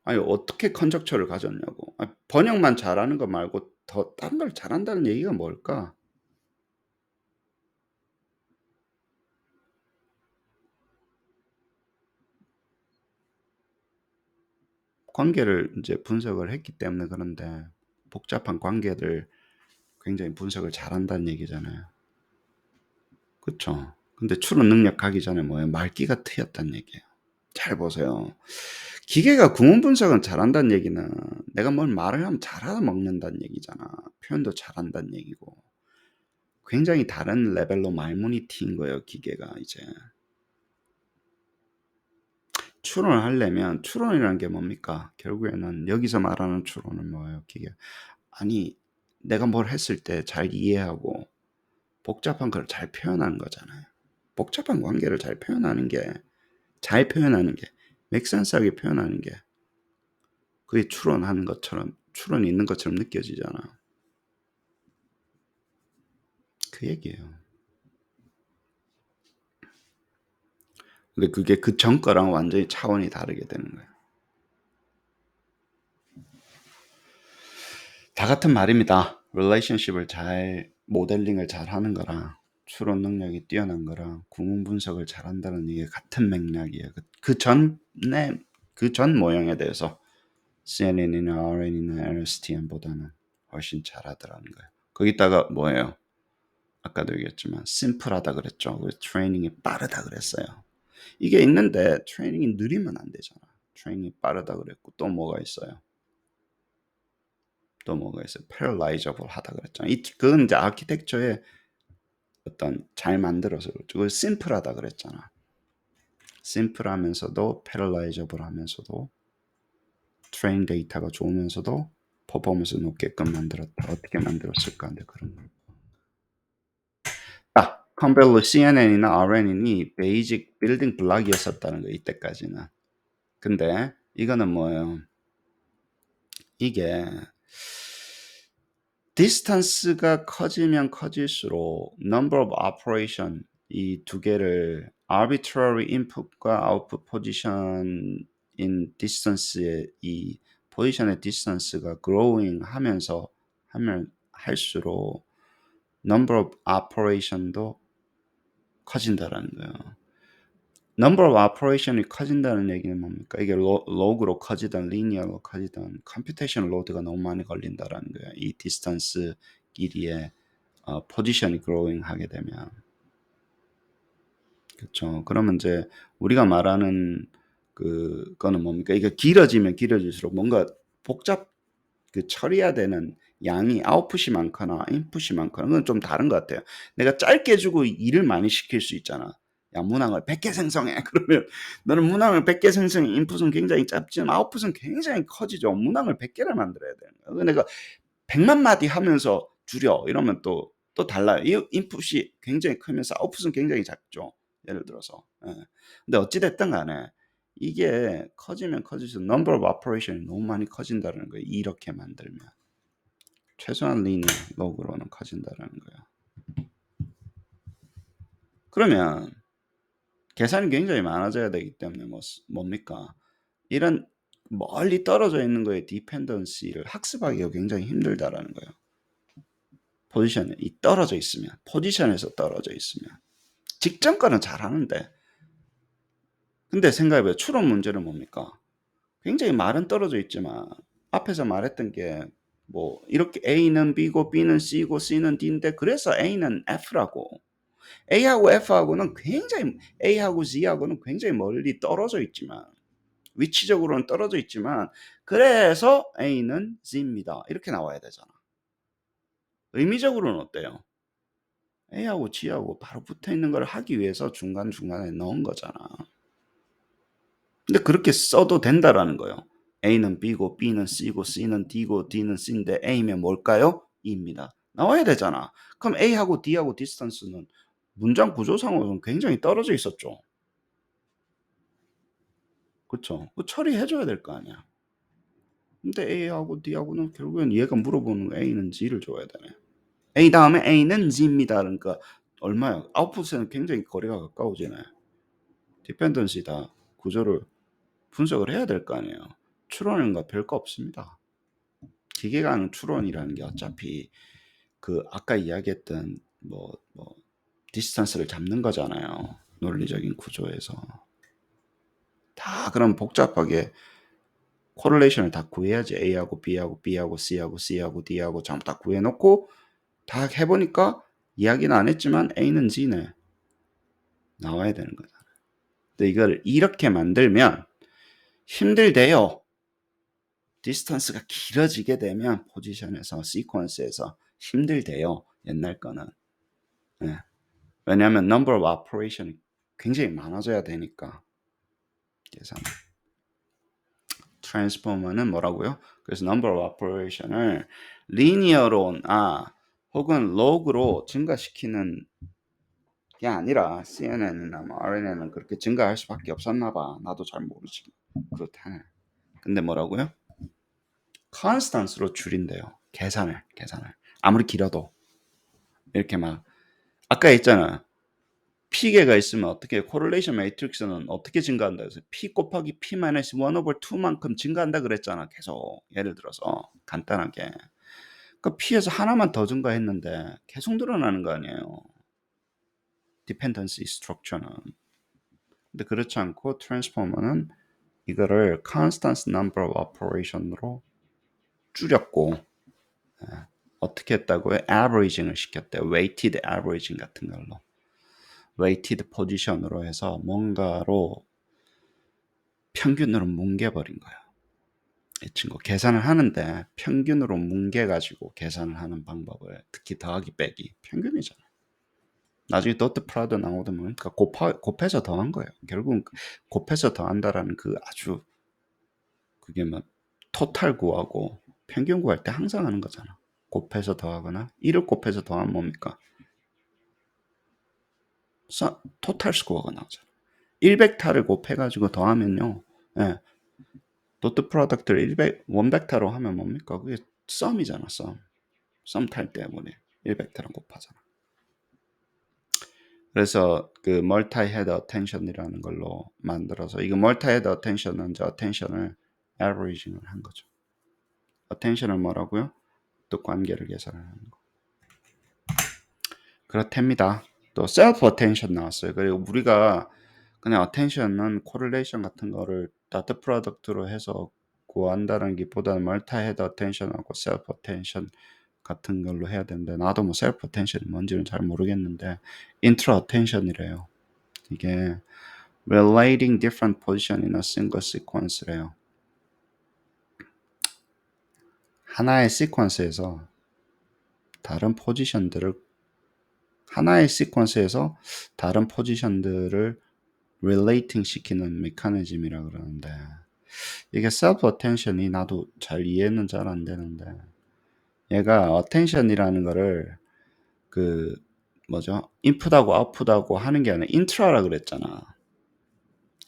아니 어떻게 컨적처를 가졌냐고. 번역만 잘하는 거 말고 더 딴 걸 잘한다는 얘기가 뭘까? 관계를 이제 분석을 했기 때문에 그런데 복잡한 관계들 굉장히 분석을 잘한다는 얘기잖아요. 그쵸? 근데 추론 능력 가기 전에 뭐예요? 말귀가 트였다는 얘기예요. 잘 보세요. 기계가 구문 분석은 잘한다는 얘기는 내가 뭘 말을 하면 잘 알아먹는다는 얘기잖아. 표현도 잘한다는 얘기고. 굉장히 다른 레벨로 말문이 트인 거예요, 기계가 이제. 추론을 하려면 추론이라는 게 뭡니까? 결국에는 여기서 말하는 추론은 뭐예요? 기계. 아니, 내가 뭘 했을 때 잘 이해하고 복잡한 걸 잘 표현하는 거잖아요. 복잡한 관계를 잘 표현하는 게, 맥센스하게 표현하는 게 그게 추론하는 것처럼, 추론이 있는 것처럼 느껴지잖아. 그 얘기예요. 근데 그게 그 전 거랑 완전히 차원이 다르게 되는 거예요. 다 같은 말입니다. 릴레이션십을 잘 모델링을 잘 하는 거랑 추론 능력이 뛰어난 거랑 구문 분석을 잘한다는 이게 같은 맥락이에요. 그 전 모형에 대해서 CNN이나 RN이나 LSTM보다는 훨씬 잘하더라는 거예요. 거기다가 뭐예요? 아까도 얘기했지만 심플하다 그랬죠. 그래서 트레이닝이 빠르다 그랬어요. 이게 있는데 트레이닝이 느리면 안 되잖아. 트레이닝이 빠르다 그랬고 또 뭐가 있어요? 또 뭐가 있어요? 패러라이저블 하다 그랬잖아. 그건 이제 아키텍처의 어떤 잘 만들어서 그렇죠. 그걸 심플하다 그랬잖아. 심플하면서도 패러라이저블 하면서도 트레인 데이터가 좋으면서도 퍼포먼스 높게끔 만들었다. 어떻게 만들었을까? 근데 그런 거. 컴벨로 CNN이나 RNN이 베이직 빌딩 블락이었었다는 거 이때까지는. 근데 이거는 뭐예요? 이게 디스턴스가 커지면 커질수록 number of operation 이 두 개를 arbitrary input과 output position in distance의 이 포지션의 distance가 growing 하면 할수록 number of operation도 커진다라는 거예요. number of operation이 커진다는 얘기는 뭡니까? 이게 log로 커지든 linear로 커지든 computational load가 너무 많이 걸린다라는 거예요. 이 distance 길이에 포지션이 growing 하게 되면. 그렇죠. 그러면 이제 우리가 말하는 그거는 뭡니까? 이게 길어지면 길어질수록 뭔가 처리해야 되는 양이 아웃풋이 많거나 인풋이 많거나 그건 좀 다른 것 같아요. 내가 짧게 주고 일을 많이 시킬 수 있잖아. 야, 문항을 100개 생성해. 그러면 너는 문항을 100개 생성해. 인풋은 굉장히 짧지만 아웃풋은 굉장히 커지죠. 문항을 100개를 만들어야 되는 거야. 그래서 내가 100만 마디 하면서 줄여. 이러면 또 달라요. 이 인풋이 굉장히 크면서 아웃풋은 굉장히 작죠. 예를 들어서. 예. 근데 어찌됐든 간에 이게 커지면 커질수록 number of operation이 너무 많이 커진다는 거예요. 이렇게 만들면. 최소한 리니어 로그로는 커진다는 거예요. 그러면 계산이 굉장히 많아져야 되기 때문에 뭡니까? 이런 멀리 떨어져 있는 거에 디펜던시를 학습하기가 굉장히 힘들다라는 거예요. 포지션에 떨어져 있으면, 포지션에서 떨어져 있으면. 직전 거는 잘하는데 근데 생각해봐요. 추론 문제는 뭡니까? 굉장히 말은 떨어져 있지만 앞에서 말했던 게 뭐 이렇게 A는 B고 B는 C고 C는 D인데 그래서 A는 F라고. A하고 F하고는 굉장히 A하고 Z하고는 굉장히 멀리 떨어져 있지만 위치적으로는 떨어져 있지만 그래서 A는 Z입니다. 이렇게 나와야 되잖아. 의미적으로는 어때요? A하고 G하고 바로 붙어 있는 걸 하기 위해서 중간중간에 넣은 거잖아. 근데 그렇게 써도 된다라는 거예요. A는 B고 B는 C고 C는 D고 D는 C인데 A면 뭘까요? E입니다. 나와야 되잖아. 그럼 A하고 D하고 디스턴스는 문장 구조상으로는 굉장히 떨어져 있었죠. 그쵸? 그 처리해줘야 될 거 아니야. 근데 A하고 D하고는 결국엔 얘가 물어보는 A는 G를 줘야 되네. A 다음에 A는 G입니다. 그러니까 얼마야? 아웃풋에는 굉장히 거리가 가까워지네. 디펜던시다. 구조를 분석을 해야 될 거 아니에요. 추론은 거 별거 없습니다. 기계가 하는 추론이라는 게 어차피 그 아까 이야기했던 뭐 디스턴스를 잡는 거잖아요. 논리적인 구조에서. 다 그럼 복잡하게 코릴레이션을 다 구해야지. A하고 B하고 B하고 C하고 C하고 D하고 전부 다 구해놓고 다 해보니까 이야기는 안 했지만 A는 G네. 나와야 되는 거다. 근데 이걸 이렇게 만들면 힘들대요. 디스턴스가 길어지게 되면 포지션에서 시퀀스에서 힘들대요. 옛날 거는. 네. 왜냐하면 number of operation이 굉장히 많아져야 되니까. 계산. 트랜스포머는 뭐라고요? 그래서 number of operation을 linear로나 혹은 log로 증가시키는 게 아니라 CNN이나 뭐 RNN은 그렇게 증가할 수밖에 없었나 봐. 나도 잘 모르지. 그렇다네. 근데 뭐라고요? constance로 줄인대요. 계산을. 아무리 길어도. 이렇게 막 아까 했잖아. P개가 있으면 어떻게 코릴레이션 매트릭스는 어떻게 증가한다 해서 P 곱하기 P-1 over 2만큼 증가한다 그랬잖아. 계속. 예를 들어서 간단하게. 그러니까 P에서 하나만 더 증가했는데 계속 늘어나는 거 아니에요. 디펜던시 스트럭처는. 근데 그렇지 않고 트랜스포머는 이거를 constants number of operation으로 줄였고 어떻게 했다고요? averaging을 시켰대요. weighted averaging 같은 걸로. weighted position으로 해서 뭔가로 평균으로 뭉개버린 거야. 이 친구 계산을 하는데 평균으로 뭉개가지고 계산을 하는 방법을 특히 더하기 빼기 평균이잖아. 나중에 도트 프라드 나오다 보니까 곱해서 더한 거예요. 결국은 곱해서 더한다라는 그 아주 그게 막 토탈 구하고 평균 구할 때 항상 하는 거잖아. 곱해서 더하거나 1을 곱해서 더하면 뭡니까? 토탈 스코어가 나오잖아. 1벡터를 곱해가지고 더하면요. 예, 도트 프로덕트를 1벡터로 하면 뭡니까? 그게 썸이잖아. 썸 탈 때 뭐래 1벡터랑 곱하잖아. 그래서 그 멀티 헤드 어텐션이라는 걸로 만들어서 이거 멀티 헤드 어텐션은 이제 어텐션을 에버리징을 한 거죠. 어텐션을 뭐라고요? 또 관계를 계산하는 거. 그렇답니다. 또 셀프 어텐션 나왔어요. 그리고 우리가 그냥 어텐션은 코릴레이션 같은 거를 다트 프로덕트로 해서 구한다는 게보다는 멀티 헤드 어텐션하고 셀프 어텐션 같은 걸로 해야 되는데 나도 뭐 셀프 어텐션이 뭔지는 잘 모르겠는데 인트라 어텐션이래요. 이게 relating different position in a single sequence래요. 하나의 시퀀스에서 다른 포지션들을 하나의 시퀀스에서 다른 포지션들을 relating 시키는 메커니즘이라 그러는데 이게 self attention이 나도 잘 이해는 잘 안 되는데 얘가 attention이라는 거를 그 뭐죠? 인풋하고 아웃풋하고 하는 게 아니라 인트라라 그랬잖아.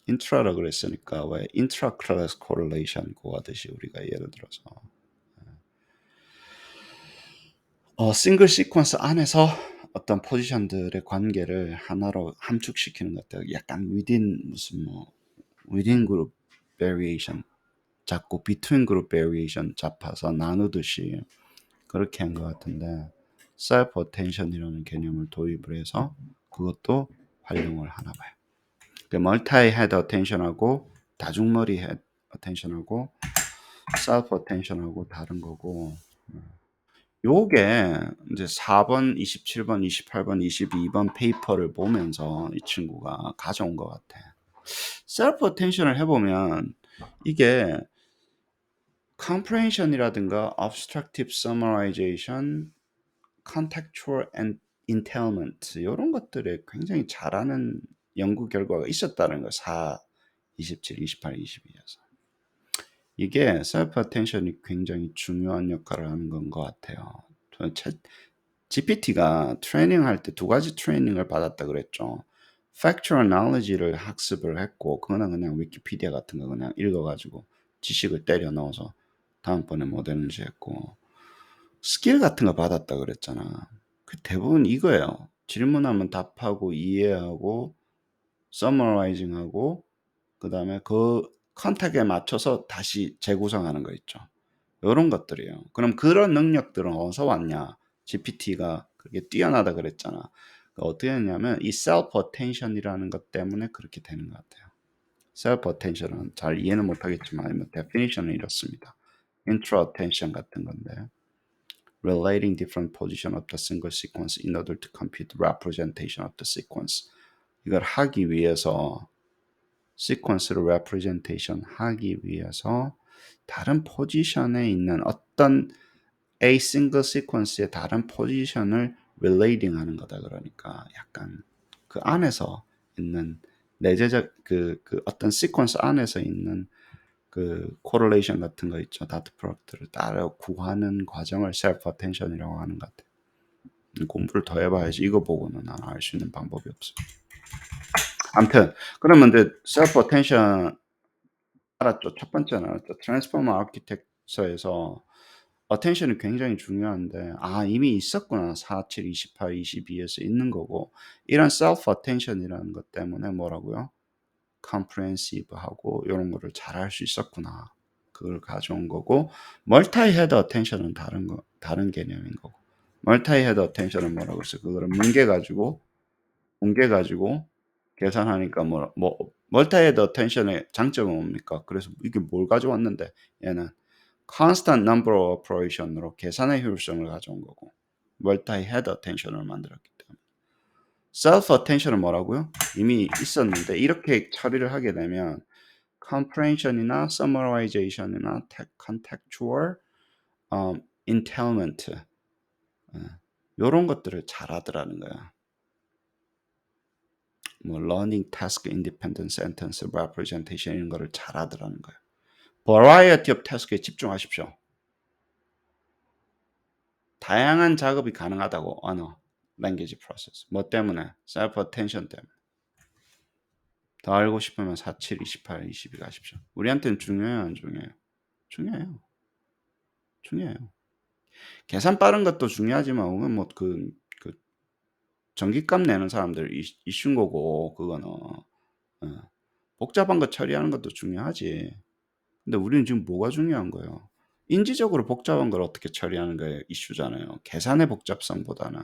인트라라 그랬으니까 왜 인트라 클래스 코릴레이션 구하듯이 우리가 예를 들어서 싱글 시퀀스 안에서 어떤 포지션들의 관계를 하나로 함축시키는 것들 약간 within 무슨 뭐 within group variation 잡고 between group variation 잡아서 나누듯이 그렇게 한 것 같은데 self attention이라는 개념을 도입을 해서 그것도 활용을 하나 봐요. 그 멀티 헤드 어텐션하고 다중머리 헤드 어텐션하고 self attention하고 다른 거고 요게 이제 4번, 27번, 28번, 22번 페이퍼를 보면서 이 친구가 가져온 것 같아. 셀프 어텐션을 해보면 이게 comprehension이라든가 obstructive summarization, contextual and entailment 이런 것들에 굉장히 잘하는 연구 결과가 있었다는 거. 4, 27, 28, 22에서. 이게 셀프 어텐션이 굉장히 중요한 역할을 하는 건 것 같아요. GPT가 트레이닝할 때 두 가지 트레이닝을 받았다 그랬죠. factual knowledge를 학습을 했고 그거는 그냥 위키피디아 같은 거 그냥 읽어가지고 지식을 때려 넣어서 다음번에 뭐 되는지 했고 스킬 같은 거 받았다 그랬잖아. 그 대부분 이거예요. 질문하면 답하고 이해하고 summarizing하고 그 다음에 그 컨택에 맞춰서 다시 재구성하는 거 있죠. 요런 것들이에요. 그럼 그런 능력들은 어디서 왔냐? GPT가 그렇게 뛰어나다 그랬잖아. 어떻게 했냐면 이 self attention이라는 것 때문에 그렇게 되는 것 같아요. self attention은 잘 이해는 못하겠지만 definition은 이렇습니다. intro attention 같은 건데 relating different position of the single sequence in order to compute representation of the sequence. 이걸 하기 위해서 시퀀스를 representation 하기 위해서 다른 포지션에 있는 어떤 A single sequence의 다른 포지션을 relating 하는 거다. 그러니까 약간 그 안에서 있는 내재적 그 어떤 sequence 안에서 있는 그 correlation 같은 거 있죠. dot product를 따라 구하는 과정을 self attention이라고 하는 것 같아요. 공부를 더 해봐야지 이거 보고는 난 알 수 있는 방법이 없어. 아무튼 그러면 이제 self attention 알았죠. 첫 번째는 알았죠. 트랜스포머 아키텍처에서 어텐션이 굉장히 중요한데 이미 있었구나. 4, 7, 28, 22에서 있는 거고 이런 셀프 어텐션이라는 것 때문에 뭐라고요? comprehensive하고 이런 거를 잘할 수 있었구나. 그걸 가져온 거고 멀티 헤드 어텐션은 다른 개념인 거고 멀티 헤드 어텐션은 뭐라고 했어요? 그거를 뭉개 가지고 계산하니까 멀티-헤드 어텐션의 장점은 뭡니까? 그래서 이게 뭘 가져왔는데 얘는 constant number of operation으로 계산의 효율성을 가져온 거고 멀티-헤드 어텐션을 만들었기 때문에 self attention은 뭐라고요? 이미 있었는데 이렇게 처리를 하게 되면 comprehension이나 summarization이나 contextual entailment 이런 것들을 잘하더라는 거야. learning task independent sentence representation 이런 거를 잘하더라는 거예요. variety of task에 집중하십시오. 다양한 작업이 가능하다고 언어, language process. 뭐 때문에? self attention 때문에. 더 알고 싶으면 47, 28, 22 가십시오. 우리한테는 중요해요, 안 중요해요? 중요해요. 중요해요. 계산 빠른 것도 중요하지만 그 전기값 내는 사람들 이슈인 거고 그거는 복잡한 거 처리하는 것도 중요하지. 근데 우리는 지금 뭐가 중요한 거예요? 인지적으로 복잡한 걸 어떻게 처리하는 게 이슈잖아요. 계산의 복잡성보다는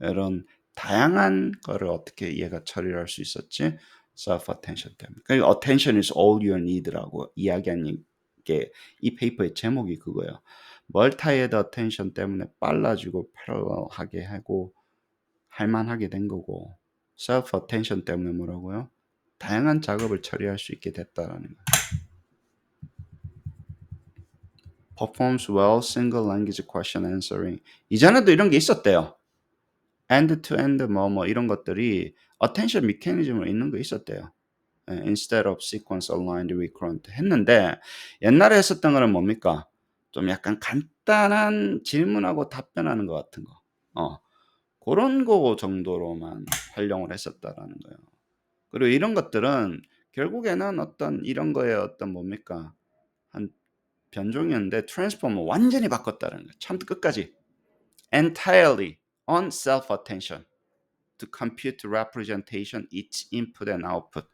이런 다양한 거를 어떻게 얘가 처리를 할 수 있었지? self attention 때문에. 그러니까 attention is all you need라고 이야기한 게 이 페이퍼의 제목이 그거예요. 멀티헤드 attention 때문에 빨라지고 패러럴하게 하고 할만하게 된 거고 self attention 때문에 뭐라고요? 다양한 작업을 처리할 수 있게 됐다라는 거예요. performs well single language question answering. 이전에도 이런 게 있었대요. end-to-end 뭐 이런 것들이 attention mechanism으로 있는 거 있었대요. instead of sequence aligned recurrent 했는데 옛날에 했었던 거는 뭡니까? 좀 약간 간단한 질문하고 답변하는 것 같은 거. 그런 거 정도로만 활용을 했었다라는 거예요. 그리고 이런 것들은 결국에는 어떤 이런 거에 어떤 뭡니까? 한 변종이었는데 트랜스포머 완전히 바꿨다는 거예요. 처음부터 끝까지. entirely on self-attention to compute representation each input and output.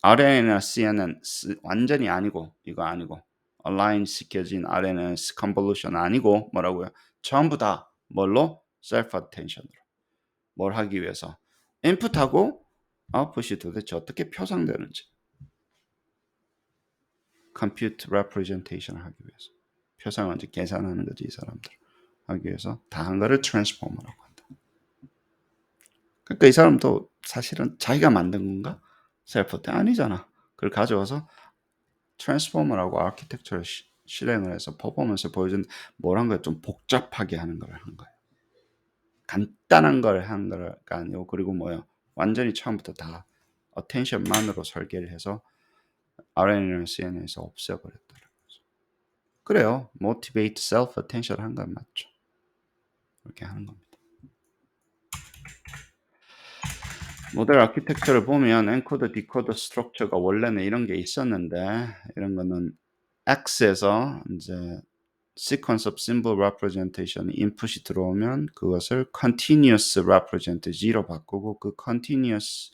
RNN이나 CNN 완전히 아니고 이거 아니고 align 시켜진 RNN convolution 아니고 뭐라고요? 전부 다 뭘로? self-attention으로. 뭘 하기 위해서? 인풋하고 아웃풋이 도대체 어떻게 표상되는지 compute representation 하기 위해서. 표상을 이제 계산하는 거지, 이 사람들. 하기 위해서 다 한 거를 트랜스포머라고 한다. 그러니까 이 사람도 사실은 자기가 만든 건가? 셀프 때 아니잖아. 그걸 가져와서 트랜스포머라고 아키텍처를 실행을 해서 퍼포먼스를 보여준 뭐란 걸 좀 복잡하게 하는 걸 한 거예요. 간단한 걸 한 거가 아니고, 그리고 뭐요? 완전히 처음부터 다 어텐션만으로 설계를 해서 RNN이랑 CNN에서 없애버렸더라고요. 그래요. motivate self attention 한 건 맞죠. 그렇게 하는 겁니다. 모델 아키텍처를 보면 엔코더, 디코더 스트럭처가 원래는 이런 게 있었는데, 이런 거는 X에서 이제 sequence of symbol representation 인풋이 들어오면 그것을 continuous represent로 바꾸고, 그 continuous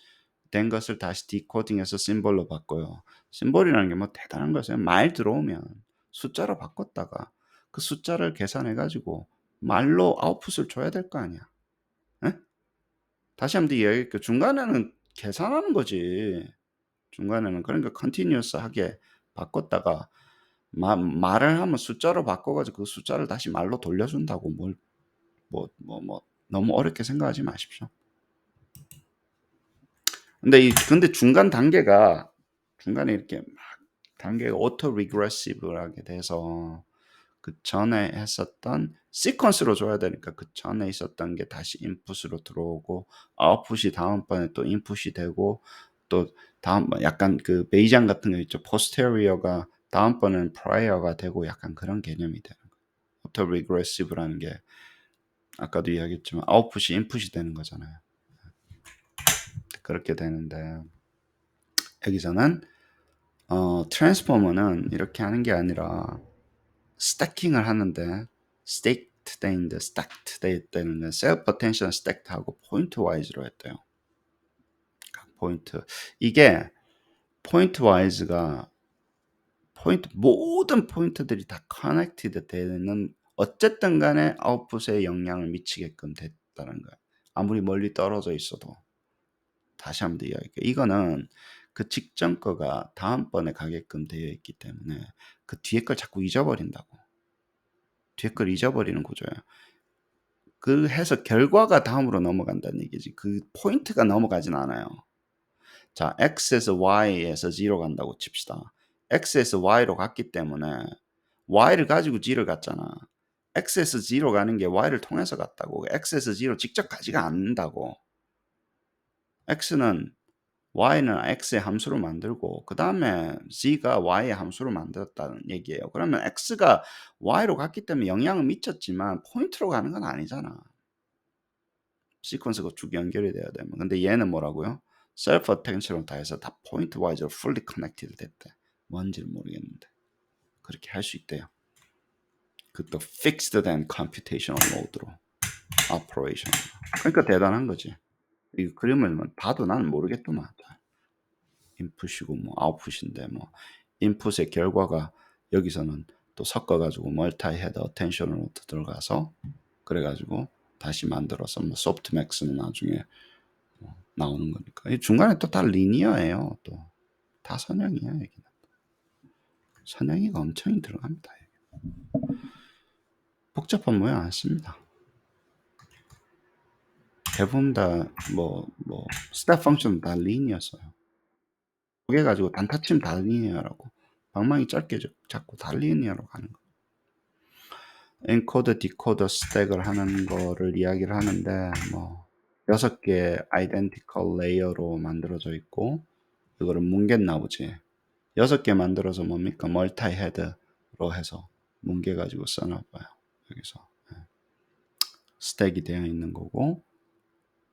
된 것을 다시 디코딩해서 심볼로 바꿔요. 심볼이라는 게 뭐 대단한 거예요. 말 들어오면 숫자로 바꿨다가 그 숫자를 계산해 가지고 말로 아웃풋을 줘야 될 거 아니야. 에? 다시 한번 이야기할게요. 중간에는 계산하는 거지. 중간에는. 그러니까 continuous하게 바꿨다가 말을 하면 숫자로 바꿔가지고 그 숫자를 다시 말로 돌려준다고 너무 어렵게 생각하지 마십시오. 근데 중간에 이렇게 막 단계가 오토 리그레시브하게 돼서 그 전에 했었던 시퀀스로 줘야 되니까 그 전에 있었던 게 다시 인풋으로 들어오고, 아웃풋이 다음번에 또 인풋이 되고, 또 다음 약간 그 베이장 같은 거 있죠. 포스테리어가 다음번에는 프라이어가 되고, 약간 그런 개념이 되는 거예요. 오토 리그레시브라는 게 아까도 이야기했지만 아웃풋이 인풋이 되는 거잖아요. 그렇게 되는데, 여기서는 트랜스포머는 이렇게 하는 게 아니라 스태킹을 하는데, 스테이크드 데이인데 스택트 돼 있다는 셀프 어텐션 스택트하고 포인트 와이즈로 했대요. 각 포인트. 이게 포인트 와이즈가 모든 포인트들이 다 커넥티드 되는, 어쨌든 간에 아웃풋에 영향을 미치게끔 됐다는 거예요. 아무리 멀리 떨어져 있어도. 다시 한번 이야기할게요. 이거는 그 직전 거가 다음번에 가게끔 되어 있기 때문에 그 뒤에 걸 자꾸 잊어버린다고. 뒤에 걸 잊어버리는 구조예요. 그 해서 결과가 다음으로 넘어간다는 얘기지. 그 포인트가 넘어가진 않아요. 자, X에서 Y에서 G로 간다고 칩시다. X에서 Y로 갔기 때문에 Y를 가지고 G를 갔잖아. X에서 G로 가는 게 Y를 통해서 갔다고. X에서 G로 직접 가지가 않는다고. Y는 X의 함수로 만들고 그 다음에 Z가 Y의 함수로 만들었다는 얘기예요. 그러면 X가 Y로 갔기 때문에 영향을 미쳤지만 포인트로 가는 건 아니잖아. 시퀀스가 쭉 연결이 돼야 되면. 근데 얘는 뭐라고요? 셀프 어텐션을 다해서 다 포인트 와이즈로 fully connected 됐대. 뭔지는 모르겠는데 그렇게 할 수 있대요. 그것도 fixed and computational mode로 operation. 그러니까 대단한 거지. 이 그림을 봐도 나는 모르겠더만. 인풋이고 뭐 아웃풋인데, 뭐 인풋의 결과가 여기서는 또 섞어가지고 멀티 헤드 어텐션으로 들어가서 그래가지고 다시 만들어서 뭐 소프트맥스는 나중에 나오는 거니까. 이 중간에 또 다 리니어예요. 또 다 선형이야. 여기는 선형이가 엄청 들어갑니다. 복잡한 모양 안 씁니다. 대부분 다 스텝 펑션 다 리니어 써요. 그게 가지고 단타 치면 다 리니어라고. 방망이 짧게 잡고 다 리니어로 가는 거. 엔코더, 디코더 스택을 하는 거를 이야기를 하는데, 뭐 6개 아이덴티컬 레이어로 만들어져 있고, 이거를 뭉갰나 보지. 6개 만들어서 뭡니까? 멀티 헤드로 해서 뭉개가지고 써놔 봐요. 여기서 스택이 되어 있는 거고,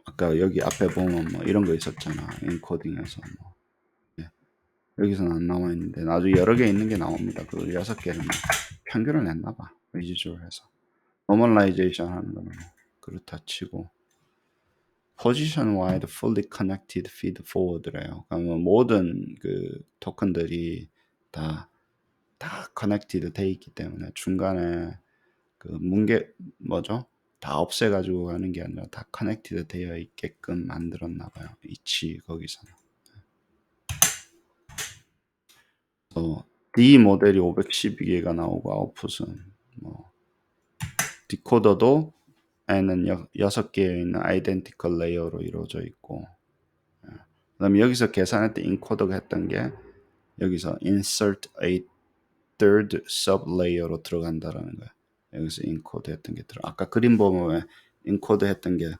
아까 여기 앞에 보면 뭐 이런 거 있었잖아. 엔코딩에서 뭐. 여기서는 안 나와 있는데 나중에 여러 개 있는 게 나옵니다. 그 6개를 평균을 냈나 봐. 리지주얼 해서. 노멀라이제이션 하는 거는 그렇다 치고, 포지션 와이드 fully connected feed forward래요. 그러면 모든 그 토큰들이 다 커넥티드 돼 있기 때문에 중간에 그 다 없애가지고 가는 게 아니라 다 커넥티드 되어 있게끔 만들었나 봐요. 거기서는. D 모델이 512개가 나오고 아웃풋은 뭐 디코더도 N은 6개에 있는 아이덴티컬 레이어로 이루어져 있고, 그다음에 여기서 계산할 때 인코더가 했던 게 여기서 insert a third sub layer로 들어간다라는 거야. 여기서 인코드 했던 게 들어. 아까 그림 보면 인코드 했던 게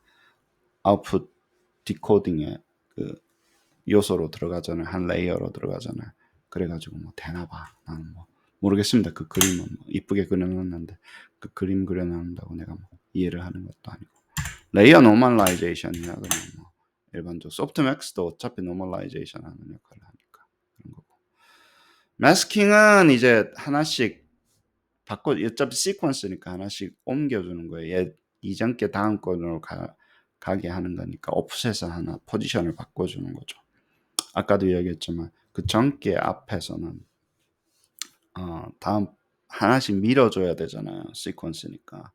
아웃풋 디코딩의 그 요소로 들어가잖아요. 한 레이어로 들어가잖아요. 그래가지고 뭐 되나 봐. 나는 뭐 모르겠습니다. 그 그림은 뭐 이쁘게 그려놨는데 그 그림 그려놓는다고 내가 뭐 이해를 하는 것도 아니고. 레이어 노멀라이제이션이야 그냥 뭐 일반적 소프트맥스도 어차피 노멀라이제이션 하는 역할을 하니까 그런 거고. 마스킹은 이제 하나씩 바꿔 어차피 시퀀스니까 하나씩 옮겨주는 거예요. 얘 이전 게 다음 거로 가게 하는 거니까 오프셋에서 하나 포지션을 바꿔주는 거죠. 아까도 이야기했지만 그 전개 앞에서는 다음 하나씩 밀어줘야 되잖아요. 시퀀스니까.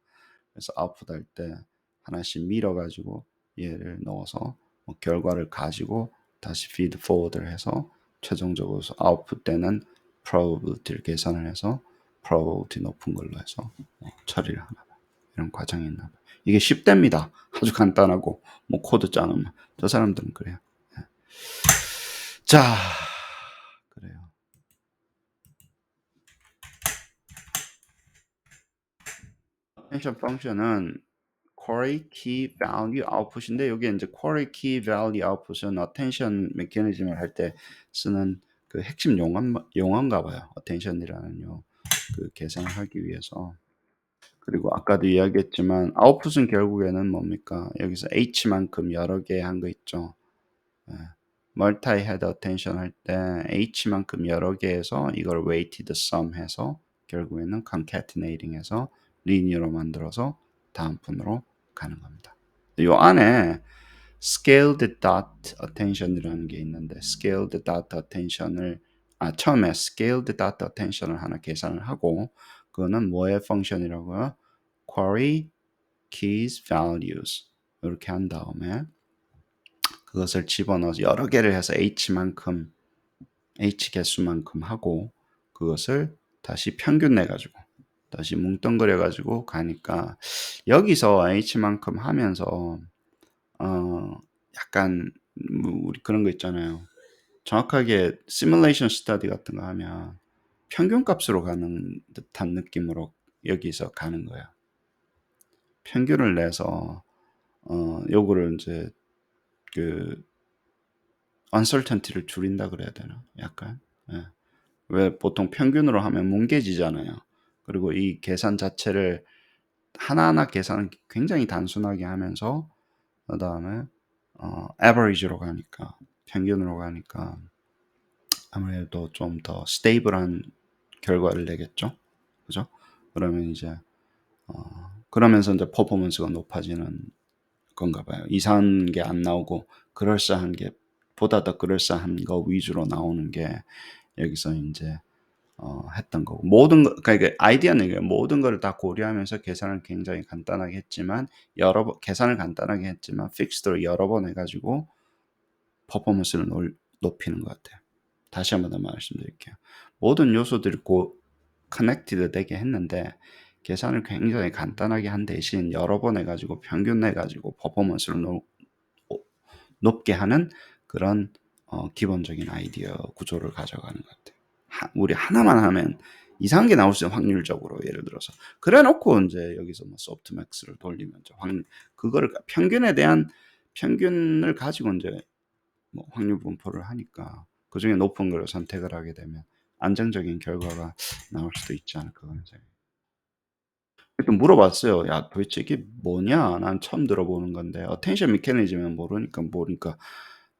그래서 아웃풋 할 때 하나씩 밀어가지고 얘를 넣어서 뭐 결과를 가지고 다시 feed forward를 해서 최종적으로 아웃풋 때는 probability를 계산을 해서 probability 높은 걸로 해서 처리를 하나 봐요. 이런 과정이 있나 봐요. 이게 10대입니다. 아주 간단하고 뭐 코드 짜는 저 사람들은 그래요. 자, 그래요. attention function은 query key value output인데 여기 이제 query key value output은 attention mechanism을 할 때 쓰는 그 핵심 용어인가 봐요. attention이라는 그 계산을 하기 위해서. 그리고 아까도 이야기했지만 output은 결국에는 뭡니까? 여기서 H만큼 여러 개 한 거 있죠. multi-head attention 할 때 H만큼 여러 개에서 이걸 weighted sum 해서 결국에는 concatenating 해서 linear로 만들어서 다음 분으로 가는 겁니다. 이 안에 scaled dot attention이라는 게 있는데 scaled dot attention을 처음에 scaled dot attention을 하나 계산을 하고 그거는 뭐의 펑션이라고요? query keys values 이렇게 한 다음에 그것을 집어넣어서 여러 개를 해서 h만큼 h 개수만큼 하고 그것을 다시 평균 내가지고 다시 뭉뚱그려가지고 가니까 여기서 h만큼 하면서 약간 우리 그런 거 있잖아요. 정확하게 시뮬레이션 스터디 같은 거 하면 평균 값으로 가는 듯한 느낌으로 여기서 가는 거야. 평균을 내서 요거를 이제 그 uncertainty를 줄인다 그래야 되나? 약간. 예. 왜 보통 평균으로 하면 뭉개지잖아요. 그리고 이 계산 자체를 하나하나 계산을 굉장히 단순하게 하면서 그다음에 average로 가니까 평균으로 가니까 아무래도 좀 더 스테이블한 결과를 내겠죠. 그죠? 그러면 이제 그러면서 이제 퍼포먼스가 높아지는 건가 봐요. 이상한 게 안 나오고 그럴싸한 게 보다 더 그럴싸한 거 위주로 나오는 게 여기서 이제 했던 거고 모든 거 그러니까 아이디어는 이게 모든 거를 다 고려하면서 계산을 굉장히 간단하게 했지만 여러 번 계산을 간단하게 했지만 픽스드를 여러 번 해가지고 퍼포먼스를 높이는 것 같아요. 다시 한번 더 말씀드릴게요. 모든 요소들이 커넥티드 되게 했는데 계산을 굉장히 간단하게 한 대신 여러 번 해가지고 평균 내가지고 퍼포먼스를 높게 하는 그런 기본적인 아이디어 구조를 가져가는 것 같아요. 우리 하나만 하면 이상한 게 나올 수 있는 확률적으로 예를 들어서 그래 놓고 이제 여기서 뭐 소프트맥스를 돌리면 그거를 평균에 대한 평균을 가지고 이제 뭐 확률 분포를 하니까 그 중에 높은 걸 선택을 하게 되면 안정적인 결과가 나올 수도 있지 않을까 그런 생각이. 또 물어봤어요. 야, 도대체 이게 뭐냐? 난 처음 들어보는 건데, attention mechanism은 모르니까,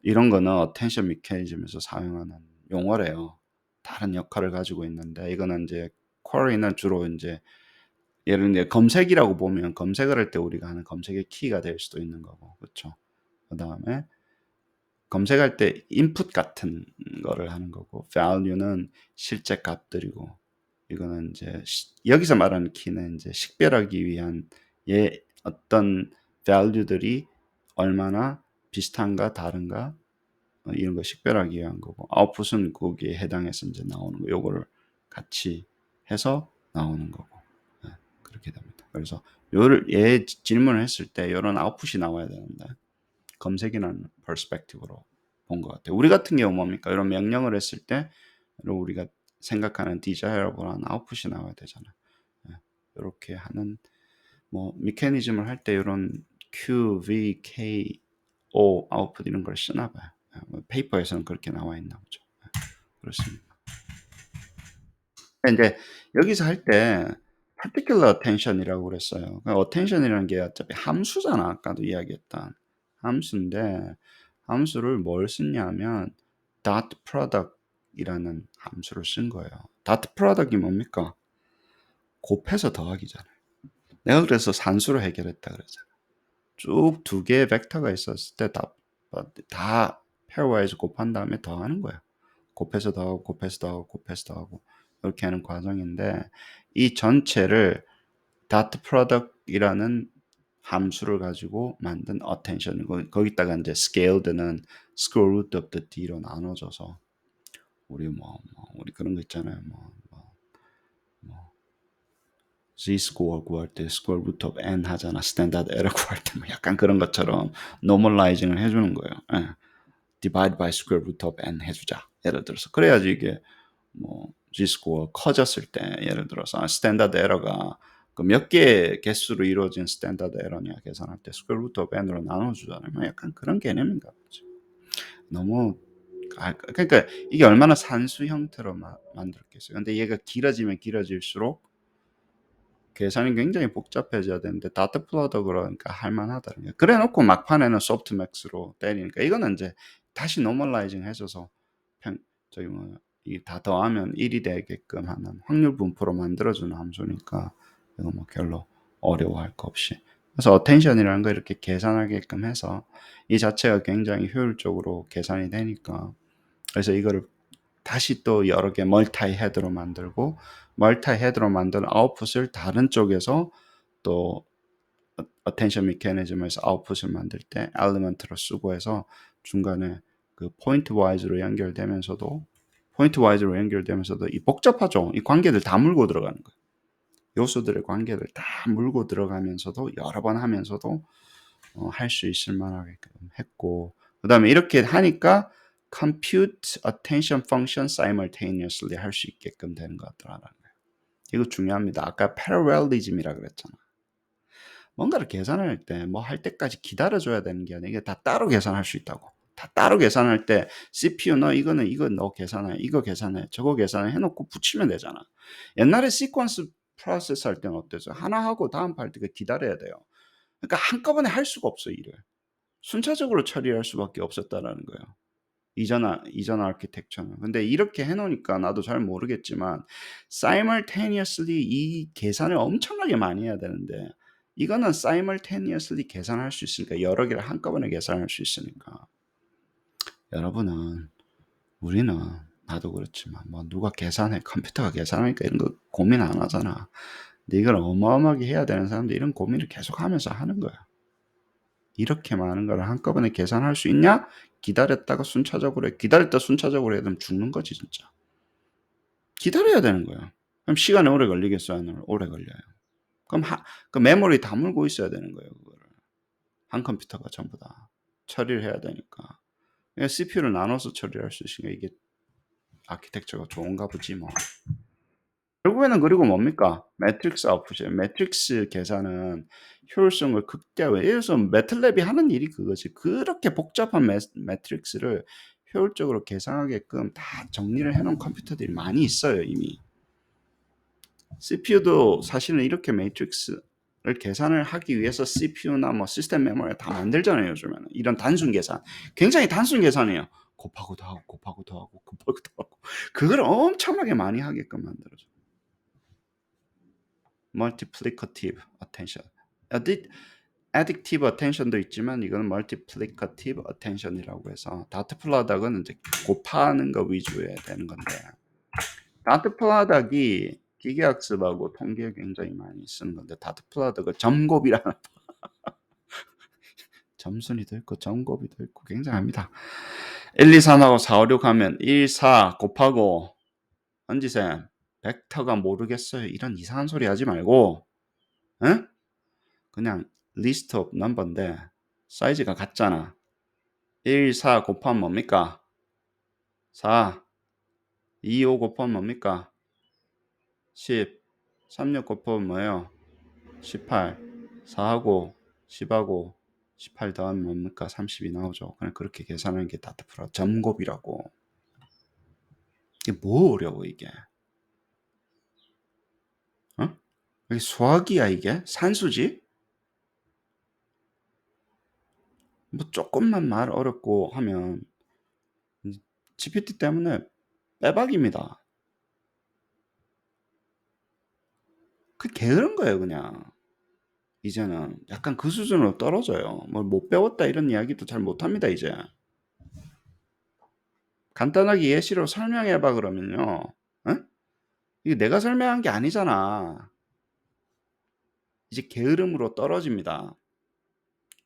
이런 거는 attention mechanism에서 사용하는 용어래요. 다른 역할을 가지고 있는데, 이거는 이제 query는 주로 이제, 예를 들어 검색이라고 보면 검색을 할 때 우리가 하는 검색의 키가 될 수도 있는 거고, 그렇죠? 그 다음에 검색할 때 input 같은 거를 하는 거고, value는 실제 값들이고, 이거는 이제 여기서 말하는 키는 이제 식별하기 위한 어떤 value들이 얼마나 비슷한가 다른가 이런 거 식별하기 위한 거고 아웃풋은 거기에 해당해서 이제 나오는 거 요거를 같이 해서 나오는 거고. 예, 그렇게 됩니다. 그래서 요를 얘 질문을 했을 때 요런 아웃풋이 나와야 되는데 검색이라는 퍼스펙티브로 본 것 같아요. 우리 같은 경우 뭡니까? 이런 명령을 했을 때 우리가 생각하는 desirable한 아웃풋이 나와야 되잖아요. 예, 요렇게 하는 뭐 메커니즘을 할 때 요런 Q, V, K, O 아웃풋 이런 걸 쓰나 봐요. 예, 뭐 페이퍼에서는 그렇게 나와 있나 보죠. 예, 그렇습니다. 근데 여기서 할 때 particular attention이라고 그랬어요. 그러니까 attention이라는 게 어차피 함수잖아. 아까도 이야기했던 함수인데 함수를 뭘 썼냐면 dot product이라는 함수를 쓴 거예요. dot product이 뭡니까? 곱해서 더하기잖아요. 내가 그래서 산수로 해결했다 그랬잖아. 쭉 두 개의 벡터가 있었을 때 다 pairwise 곱한 다음에 더하는 거예요. 곱해서 더하고 곱해서 더하고 곱해서 더하고 이렇게 하는 과정인데 이 전체를 dot product이라는 함수를 가지고 만든 attention 거기다가 이제 scaled는 square root of the d로 나눠져서 우리 우리 그런 거 있잖아요. z-score 구할 때 square root of n 하잖아. standard error 구할 때 뭐 약간 그런 것처럼 normalizing을 해주는 거예요. 예. divide by square root of n 해주자. 예를 들어서 그래야지 이게 뭐 G-score 커졌을 때 예를 들어서 스탠다드 에러가 그 몇 개의 개수로 이루어진 스탠다드 에러냐 계산할 때 스퀘어 루트 오브 n으로 나눠주잖아요. 뭐 약간 그런 개념인가 보죠. 너무 그러니까 이게 얼마나 산수 형태로 만들었겠어요. 근데 얘가 길어지면 길어질수록 계산이 굉장히 복잡해져야 되는데 다트 플러더 그러니까 할만하다는 거예요. 그래놓고 막판에는 소프트맥스로 때리니까 이거는 이제 다시 노멀라이징 해줘서 저기 이 다 더하면 1이 되게끔 하는 확률 분포로 만들어주는 함수니까 이거 뭐 별로 어려워할 거 없이. 그래서 어텐션이라는 거 이렇게 계산하게끔 해서 이 자체가 굉장히 효율적으로 계산이 되니까 그래서 이거를 다시 또 여러 개 멀티 헤드로 만들고 멀티 헤드로 만든 아웃풋을 다른 쪽에서 또 attention mechanism에서 아웃풋을 만들 때 element로 쓰고 해서 중간에 그 포인트 와이즈로 연결되면서도 이 복잡하죠. 이 관계들 다 물고 들어가는 거예요. 요소들의 관계를 다 물고 들어가면서도 여러 번 하면서도 할 수 있을 만하게끔 했고 그 다음에 이렇게 하니까 compute attention function simultaneously 할 수 있게끔 되는 것 같더라고요. 이거 중요합니다. 아까 parallelism이라 그랬잖아. 뭔가를 계산할 때 뭐 할 때까지 기다려줘야 되는 게 아니라 이게 다 따로 계산할 수 있다고. 다 따로 계산할 때 CPU 너 이거는 이거 너 계산해 이거 계산해 저거 계산해 해놓고 붙이면 되잖아. 옛날에 시퀀스 프로세스 할 때는 어땠어요? 하나 하고 다음 할 때 기다려야 돼요. 그러니까 한꺼번에 할 수가 없어 일을. 순차적으로 처리할 수밖에 없었다라는 거예요. 이전 아키텍처는. 근데 이렇게 해놓으니까 나도 잘 모르겠지만 simultaneously 이 계산을 엄청나게 많이 해야 되는데 이거는 simultaneously 계산할 수 있으니까 여러 개를 한꺼번에 계산할 수 있으니까 여러분은 우리는 나도 그렇지만 뭐 누가 계산해 컴퓨터가 계산하니까 이런 거 고민 안 하잖아. 근데 이걸 어마어마하게 해야 되는 사람들이 이런 고민을 계속 하면서 하는 거야. 이렇게 많은 걸 한꺼번에 계산할 수 있냐? 기다렸다가 순차적으로 해. 기다렸다 순차적으로 해야 되면 죽는 거지 진짜. 기다려야 되는 거야. 그럼 시간이 오래 걸리겠어요? 아니면 오래 걸려요? 그럼 그 메모리 다물고 있어야 되는 거예요. 그거를. 한 컴퓨터가 전부 다 처리를 해야 되니까. CPU를 나눠서 처리할 수 있으니까 이게 아키텍처가 좋은가 보지 뭐. 결국에는 그리고 뭡니까? 매트릭스 아웃풋이에요. 매트릭스 계산은 효율성을 극대화해요. 예를 들어서 매틀랩이 하는 일이 그거지. 그렇게 복잡한 매트릭스를 효율적으로 계산하게끔 다 정리를 해놓은 컴퓨터들이 많이 있어요 이미. CPU도 사실은 이렇게 매트릭스를 계산을 하기 위해서 CPU나 뭐 시스템 메모리를 다 만들잖아요 요즘에는. 이런 단순 계산. 굉장히 단순 계산이에요. 곱하고 더하고 곱하고 더하고 곱하고 더하고 그걸 엄청나게 많이 하게끔 만들어줘. multiplicative attention. addictive attention도 있지만 이거는 multiplicative attention이라고 해서 다트 플라닥은 이제 곱하는 거 위주에 되는 건데 다트 플라닥이 기계학습하고 통계에 굉장히 많이 쓰는 건데 다트 플라닥을 점곱이라는 점순이도 있고 점곱이도 있고 굉장합니다. 1, 2, 3하고 4, 5, 6 하면 1, 4 곱하고 언지셈 벡터가 모르겠어요. 이런 이상한 소리 하지 말고, 응? 그냥 list of number인데 사이즈가 같잖아. 1, 4 곱하면 뭡니까? 4, 2, 5 곱하면 뭡니까? 10, 3, 6 곱하면 뭐예요? 18, 4하고 10하고 18 더하면 뭡니까? 32 나오죠. 그냥 그렇게 계산하는 게 다트프라 점곱이라고. 이게 뭐 어려워 이게? 어? 이게 수학이야 이게? 산수지? 뭐 조금만 말 어렵고 하면 GPT 때문에 빼박입니다. 그 게으른 거예요 그냥. 이제는 약간 그 수준으로 떨어져요. 뭐 못 배웠다 이런 이야기도 잘 못합니다 이제. 간단하게 예시로 설명해봐 그러면요. 응? 이게 내가 설명한 게 아니잖아. 이제 게으름으로 떨어집니다.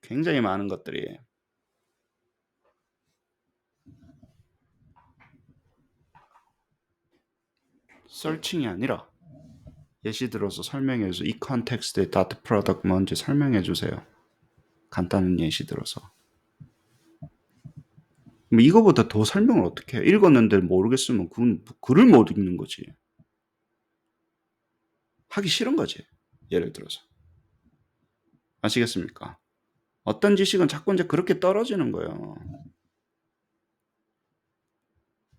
굉장히 많은 것들이. 서칭이 아니라 예시 들어서 설명해줘. 이 컨텍스트의 다트 프로덕트 뭔지 설명해 주세요. 간단한 예시 들어서. 뭐 이거보다 더 설명을 어떻게 해? 읽었는데 모르겠으면 그건 글을 못 읽는 거지. 하기 싫은 거지. 예를 들어서. 아시겠습니까? 어떤 지식은 자꾸 이제 그렇게 떨어지는 거예요.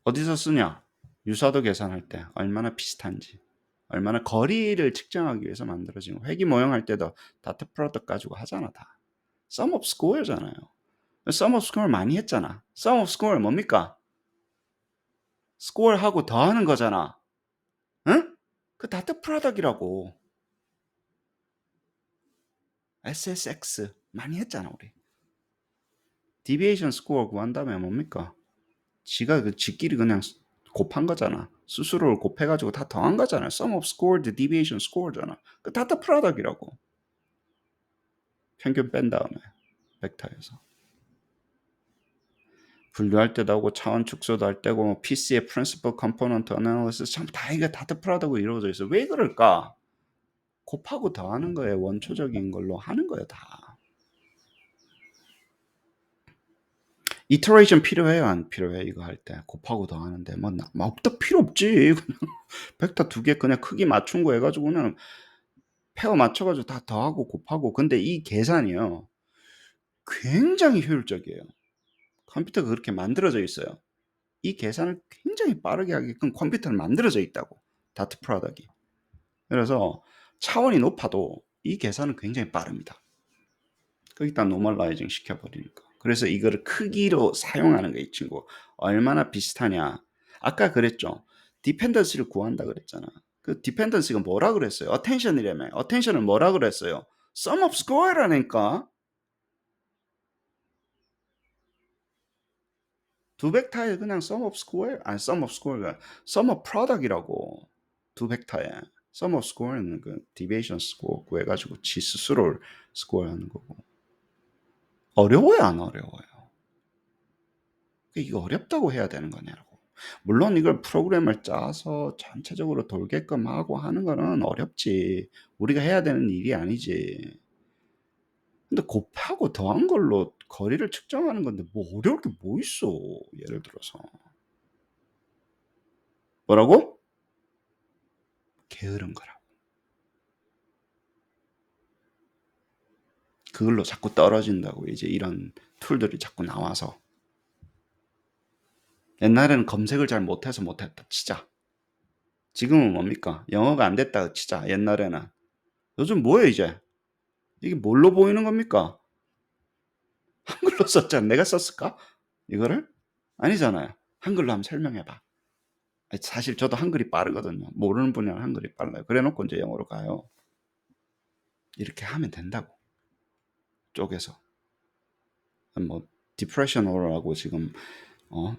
어디서 쓰냐? 유사도 계산할 때 얼마나 비슷한지, 얼마나 거리를 측정하기 위해서 만들어진 거. 회귀 모형할 때도 다트 프로덕트 가지고 하잖아 다. sum of square잖아요. sum of square 많이 했잖아. sum of square 뭡니까? square하고 더하는 거잖아. 응? 그 다트 프로덕트이라고. SSX 많이 했잖아 우리. deviation score 구한다면 뭡니까? 지가 그 지끼리 그냥 곱한 거잖아. 스스로를 곱해가지고 다 더한 거잖아. sum of squared deviation score잖아. 그 다트 프로덕트이라고. 평균 뺀 다음에 벡터에서. 분류할 때도 하고 차원 축소도 할 때고 뭐 PC의 principal component analysis 전부 다 이게 다트 프로덕트로 이루어져 있어. 왜 그럴까? 곱하고 더하는 거에 원초적인 걸로 하는 거예요 다. 이터레이션 필요해요 안 필요해? 이거 할 때 곱하고 더하는데 뭐 없다 필요 없지. 그냥 벡터 두 개 그냥 크기 맞춘 거 해가지고 그냥 페어 맞춰가지고 다 더하고 곱하고. 근데 이 계산이요 굉장히 효율적이에요. 컴퓨터가 그렇게 만들어져 있어요. 이 계산을 굉장히 빠르게 하게끔 컴퓨터는 만들어져 있다고. 다트 프로덕트이. 그래서 차원이 높아도 이 계산은 굉장히 빠릅니다. 거기다 노멀라이징 시켜버리니까. 그래서 이거를 크기로 사용하는 거 이 친구. 얼마나 비슷하냐. 아까 그랬죠. 디펜던시를 구한다 그랬잖아. 그 디펜던시가 뭐라 그랬어요? 어텐션이라며. 어텐션을 뭐라 그랬어요? sum of square라니까. 두 벡터에 그냥 sum of square, 아니 sum of square가 sum of product이라고. 두 벡터에 sum of square는 그 deviation score 구해가지고 지 스스로를 스코어하는 거고. 어려워요, 안 어려워요? 이게 어렵다고 해야 되는 거냐고. 물론 이걸 프로그램을 짜서 전체적으로 돌게끔 하고 하는 거는 어렵지. 우리가 해야 되는 일이 아니지. 근데 곱하고 더한 걸로 거리를 측정하는 건데 뭐 어려울 게 뭐 있어? 예를 들어서. 뭐라고? 게으른 거라고. 그걸로 자꾸 떨어진다고 이제 이런 툴들이 자꾸 나와서. 옛날에는 검색을 잘 못해서 못했다 치자. 지금은 뭡니까? 영어가 안 됐다 치자. 옛날에는. 요즘 뭐예요 이제? 이게 뭘로 보이는 겁니까? 한글로 썼잖아. 내가 썼을까? 이거를? 아니잖아요. 한글로 한번 설명해봐. 사실 저도 한글이 빠르거든요. 모르는 분야는 한글이 빨라요. 그래 놓고 이제 영어로 가요. 이렇게 하면 된다고. 쪼개서. 뭐 디프레셔널하고 지금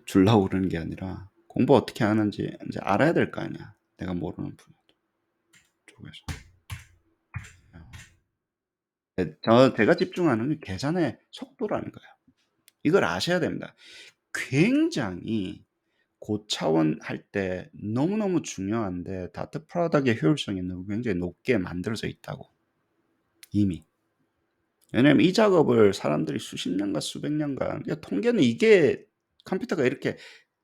줄라고 그러는 게 아니라 공부 어떻게 하는지 이제 알아야 될 거 아니야. 내가 모르는 분야도. 쪼개서. 제가 집중하는 게 계산의 속도라는 거예요. 이걸 아셔야 됩니다. 굉장히 고차원 할 때 너무너무 중요한데 다트 프로덕트의 효율성이 굉장히 높게 만들어져 있다고 이미. 왜냐면 이 작업을 사람들이 수십 년간 수백 년간 통계는 이게 컴퓨터가 이렇게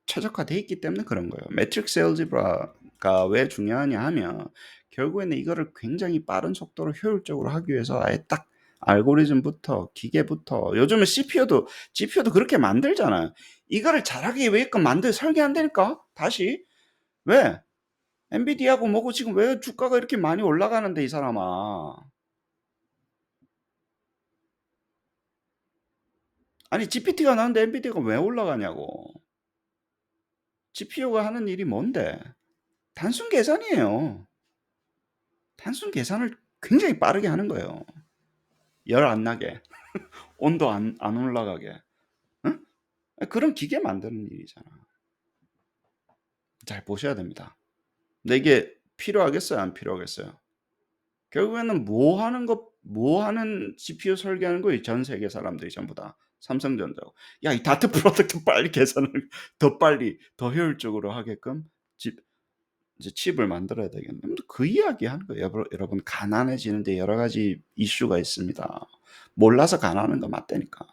최적화돼 있기 때문에 그런 거예요. 매트릭스 알제브라가 왜 중요하냐 하면 결국에는 이거를 굉장히 빠른 속도로 효율적으로 하기 위해서 아예 딱 알고리즘부터 기계부터 요즘은 GPU도 그렇게 만들잖아요. 이거를 잘하기 위해끔 설계한다니까? 다시. 왜? 엔비디아하고 뭐고 지금 왜 주가가 이렇게 많이 올라가는데 이 사람아. 아니 GPT가 나왔는데 엔비디아가 왜 올라가냐고. GPU가 하는 일이 뭔데? 단순 계산이에요. 단순 계산을 굉장히 빠르게 하는 거예요. 열 안 나게, 온도 안 올라가게. 응? 그런 기계 만드는 일이잖아. 잘 보셔야 됩니다. 근데 이게 필요하겠어요? 안 필요하겠어요? 결국에는 뭐 하는 GPU 설계하는 거예요? 전 세계 사람들이 전부 다. 삼성전자고. 야, 이 다트 프로덕트 빨리 계산을 더 빨리, 더 효율적으로 하게끔 집, 이제 칩을 만들어야 되겠네. 그 이야기 하는 거예요. 여러분, 가난해지는데 여러 가지 이슈가 있습니다. 몰라서 가난한 거 맞다니까.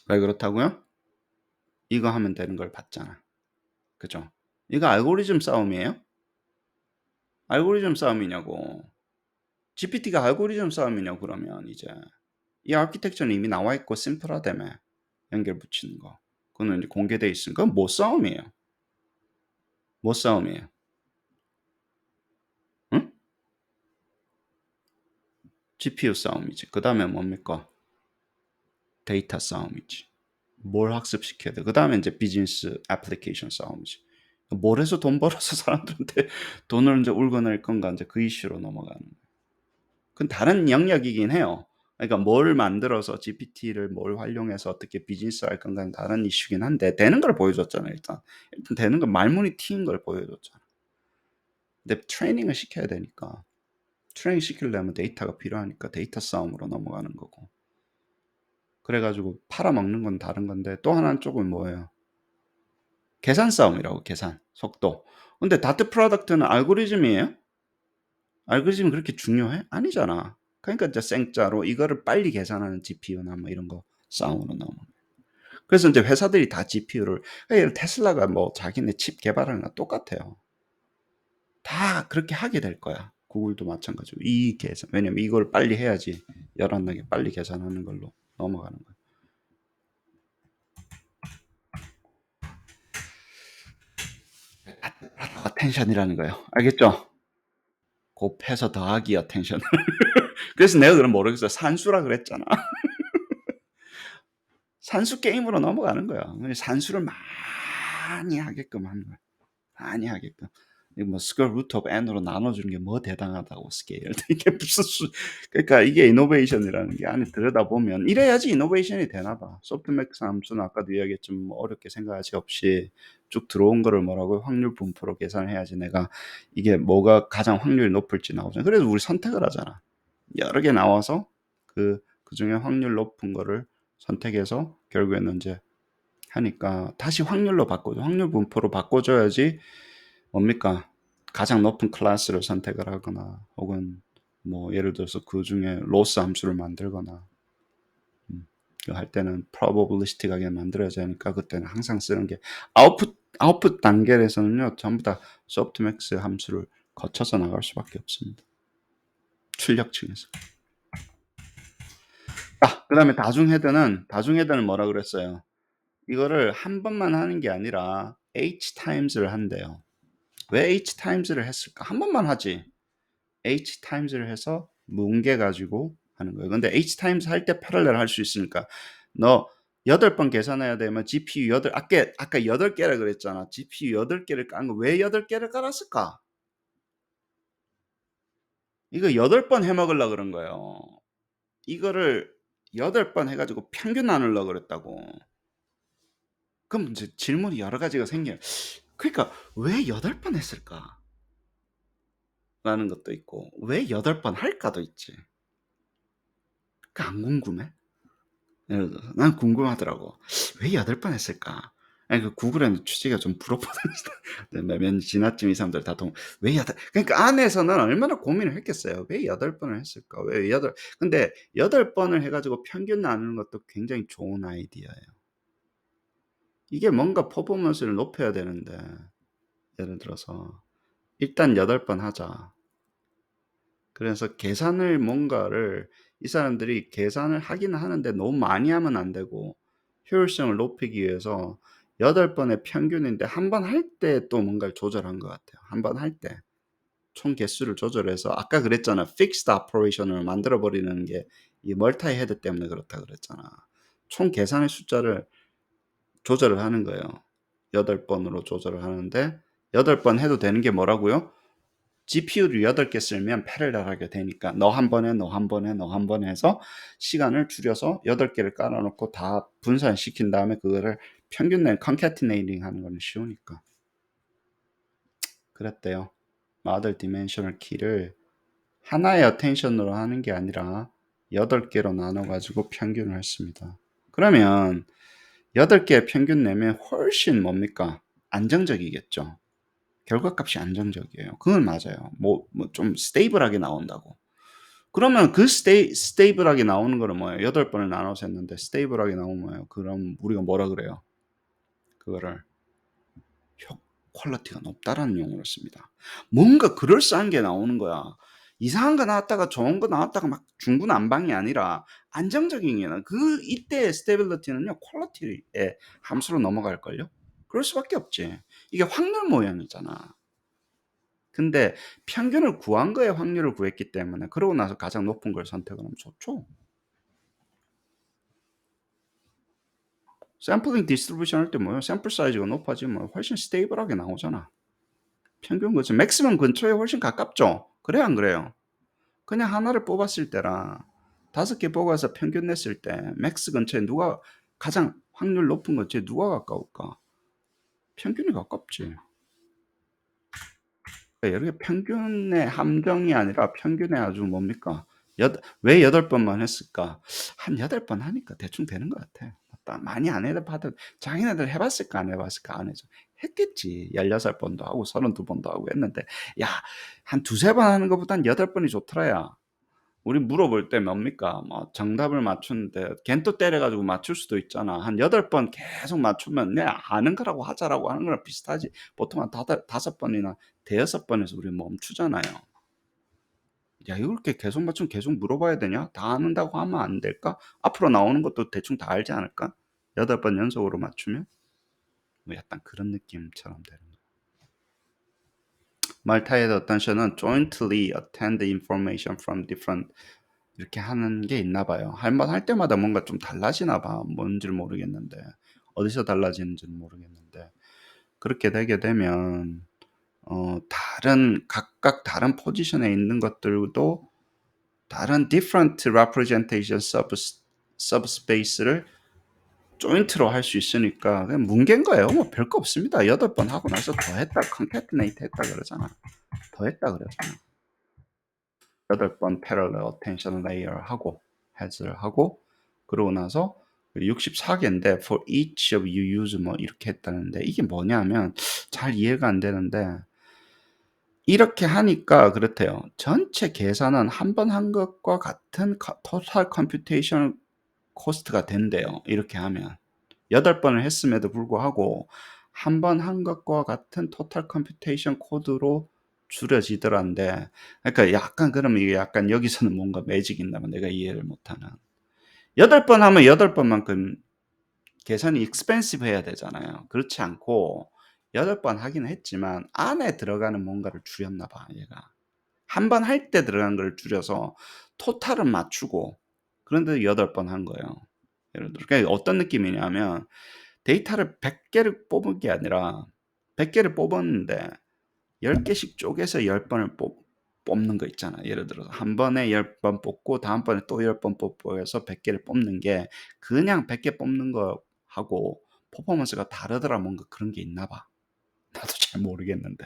왜 그렇다고요? 이거 하면 되는 걸 봤잖아. 그죠? 이거 알고리즘 싸움이에요? 알고리즘 싸움이냐고. GPT가 알고리즘 싸움이냐고 그러면 이제. 이 아키텍처는 이미 나와 있고 심플하다며. 연결 붙이는 거. 그거는 이제 공개돼 있으니까 뭐 싸움이에요? 뭐 싸움이에요? 응? GPU 싸움이지. 그 다음에 뭡니까? 데이터 싸움이지. 뭘 학습시켜야 돼. 그 다음에 이제 비즈니스 애플리케이션 싸움이지. 뭘 해서 돈 벌어서 사람들한테 돈을 이제 울고낼 건가 이제 그 이슈로 넘어가는 거예요. 그건 다른 영역이긴 해요. 그러니까 뭘 만들어서 GPT를 뭘 활용해서 어떻게 비즈니스 할 건가는 다른 이슈긴 한데 되는 걸 보여줬잖아요. 일단 되는 건 말문이 트인 걸 보여줬잖아. 근데 트레이닝을 시켜야 되니까 트레이닝 시키려면 데이터가 필요하니까 데이터 싸움으로 넘어가는 거고. 그래가지고 팔아먹는 건 다른 건데 또 하나는 쪽은 뭐예요? 계산 싸움이라고. 계산 속도. 근데 다트 프로덕트는 알고리즘이에요? 알고리즘이 그렇게 중요해? 아니잖아. 그러니까 이제 생짜로 이거를 빨리 계산하는 GPU나 뭐 이런 거 싸움으로 나오는 거예요. 그래서 이제 회사들이 다 GPU를 테슬라가 뭐 자기네 칩 개발하는 거 똑같아요. 다 그렇게 하게 될 거야. 구글도 마찬가지고 이 계산. 왜냐면 이걸 빨리 해야지 열 안 나게 빨리 계산하는 걸로 넘어가는 거야. 어텐션이라는 거예요. 알겠죠? 곱해서 더하기 어텐션. 그래서 내가 그럼 모르겠어. 산수라 그랬잖아. 산수 게임으로 넘어가는 거야. 산수를 많이 하게끔 하는 거야. 많이 하게끔. 뭐 스퀘어 루트 오브 n으로 나눠주는 게 뭐 대단하다고 스케일. 이게 무슨 그러니까 이게 이노베이션이라는 게 안에 들여다보면 이래야지 이노베이션이 되나 봐. 소프트맥스 함수는 아까도 이야기했지만 뭐 어렵게 생각하지 없이 쭉 들어온 거를 뭐라고 확률 분포로 계산해야지 내가 이게 뭐가 가장 확률이 높을지 나오잖아. 그래서 우리 선택을 하잖아. 여러 개 나와서 그 중에 확률 높은 거를 선택해서 결국에는 이제 하니까 다시 확률로 바꿔줘. 확률 분포로 바꿔줘야지 뭡니까? 가장 높은 클래스를 선택을 하거나 혹은 뭐 예를 들어서 그 중에 로스 함수를 만들거나 할 때는 probabilistic하게 만들어야 하니까 그때는 항상 쓰는 게 아웃풋 단계에서는요 전부 다 소프트맥스 함수를 거쳐서 나갈 수밖에 없습니다. 출력층에서. 그다음에 다중 헤더는 뭐라 그랬어요? 이거를 한 번만 하는 게 아니라 H times를 한대요. 왜 H times를 했을까? 한 번만 하지. H times를 해서 뭉개 가지고 하는 거예요. 근데 H times 할 때 패럴렐 할 수 있으니까 너 8번 계산해야 되면 GPU 8 아까 8개라 그랬잖아. GPU 8개를 깐 거 왜 8개를 깔았을까? 이거 8번 해 먹으려 그런 거예요. 이거를 8번 해 가지고 평균 나누려고 그랬다고. 그럼 이제 질문이 여러 가지가 생겨요. 그러니까 왜 8번 했을까? 라는 것도 있고 왜 8번 할까도 있지. 그 안 궁금해? 예를 들어서 난 궁금하더라고. '왜 8번 했을까?' 아니 그 구글에는 취지가 좀 불어포동해서 몇 지나쯤 이 사람들 다 왜 8 그러니까 안에서는 얼마나 고민을 했겠어요. '왜 8번을 했을까? 왜 8' 근데 8번을 해 가지고 평균 나누는 것도 굉장히 좋은 아이디어예요. 이게 뭔가 퍼포먼스를 높여야 되는데 예를 들어서 일단 8번 하자. 그래서 계산을 뭔가를 이 사람들이 계산을 하긴 하는데 너무 많이 하면 안 되고 효율성을 높이기 위해서 8번의 평균인데 한 번 할 때 또 뭔가를 조절한 것 같아요. 한 번 할 때. 총 개수를 조절해서 아까 그랬잖아. fixed operation을 만들어 버리는 게 이 멀티 헤드 때문에 그렇다 그랬잖아. 총 계산의 숫자를 조절을 하는 거예요. 8번으로 조절을 하는데 8번 해도 되는 게 뭐라고요? GPU를 8개 쓰면 패러렐하게 되니까 너 한 번에 너 한 번에 너 한 번에 해서 시간을 줄여서 8개를 깔아 놓고 다 분산시킨 다음에 그거를 평균 내 concatenating 하는 거는 쉬우니까. 그랬대요. Mother Dimensional Key를 하나의 attention으로 하는 게 아니라 8개로 나눠 가지고 평균을 했습니다. 그러면 8개의 평균 내면 훨씬 뭡니까? 안정적이겠죠. 결과값이 안정적이에요. 그건 맞아요. 좀 스테이블하게 나온다고. 그러면 그 스테이블하게 나오는 거는 뭐예요? 8번을 나눠서 했는데 스테이블하게 나오면 뭐예요? 그럼 우리가 뭐라 그래요? 그거를 효 퀄리티가 높다라는 용어를 씁니다. 뭔가 그럴싸한 게 나오는 거야. 이상한 거 나왔다가 좋은 거 나왔다가 막 중구난방이 아니라 안정적인 게 이때의 스테빌리티는요 퀄리티의 함수로 넘어갈걸요? 그럴 수밖에 없지. 이게 확률 모양이잖아. 근데 평균을 구한 거에 확률을 구했기 때문에 그러고 나서 가장 높은 걸 선택을 하면 좋죠. 샘플링 디스트리뷰션 할 때 뭐예요? 샘플 사이즈가 높아지면 훨씬 스테이블하게 나오잖아. 평균 그치. 맥시멈 근처에 훨씬 가깝죠. 그래요, 안 그래요? 그냥 하나를 뽑았을 때랑 5개 뽑아서 평균 냈을 때 맥스 근처에 누가 가장 확률 높은 근처에 누가 가까울까? 평균이 가깝지. 그러니까 이렇게 평균의 함정이 아니라 평균의 아주 뭡니까? 왜 8번만 했을까? 한 8번 하니까 대충 되는 것 같아. 많이 안 해봐도 자기네들 해봤을까 안 해봤을까 안 해죠. 했겠지. 16번도 하고 32번도 하고 했는데 야, 한 두세 번 하는 것보단 8번이 좋더라야. 우리 물어볼 때 뭡니까? 뭐 정답을 맞추는데 겐또 때려가지고 맞출 수도 있잖아. 한 8번 계속 맞추면 내 아는 거라고 하자라고 하는 거랑 비슷하지. 보통 한 5번이나 대여섯 번에서 우리 멈추잖아요. 야, 이걸 이렇게 계속 맞추면 계속 물어봐야 되냐? 다 아는다고 하면 안 될까? 앞으로 나오는 것도 대충 다 알지 않을까? 8번 연속으로 맞추면? 뭐 약간 그런 느낌처럼 되는 거야. Multi-head attention은 jointly attend information from different 이렇게 하는 게 있나 봐요. 할 때마다 뭔가 좀 달라지나 봐. 뭔지를 모르겠는데. 어디서 달라지는지는 모르겠는데. 그렇게 되게 되면 각각 다른 포지션에 있는 것들도 다른 different representation subspace를 조인트로 할 수 있으니까 그냥 뭉갠 거예요. 뭐 별거 없습니다. 8번 하고 나서 더 했다, concatenate 했다 그러잖아. 더 했다 그러잖아. 8번 parallel attention layer 하고 heads를 하고 그러고 나서 64개인데 for each of you use 뭐 이렇게 했다는데 이게 뭐냐면 잘 이해가 안 되는데 이렇게 하니까 그렇대요. 전체 계산은 한 번 한 것과 같은 total computation cost가 된대요. 이렇게 하면 8번을 했음에도 불구하고 한 번 한 것과 같은 total computation 코드로 줄여지더란데 그러니까 약간 그러면 이게 약간 여기서는 뭔가 매직이 있나면 내가 이해를 못하는 8번 하면 8번만큼 계산이 expensive 해야 되잖아요. 그렇지 않고 8번 하긴 했지만 안에 들어가는 뭔가를 줄였나 봐 얘가. 한 번 할 때 들어간 걸 줄여서 토탈은 맞추고 그런데도 8번 한 거예요. 예를 들어 그러니까 어떤 느낌이냐면 데이터를 100개를 뽑은 게 아니라 100개를 뽑았는데 10개씩 쪼개서 10번을 뽑는 거 있잖아. 예를 들어서 한 번에 10번 뽑고 다음번에 또 10번 뽑고 해서 100개를 뽑는 게 그냥 100개 뽑는 거하고 퍼포먼스가 다르더라 뭔가 그런 게 있나 봐. 나도 잘 모르겠는데.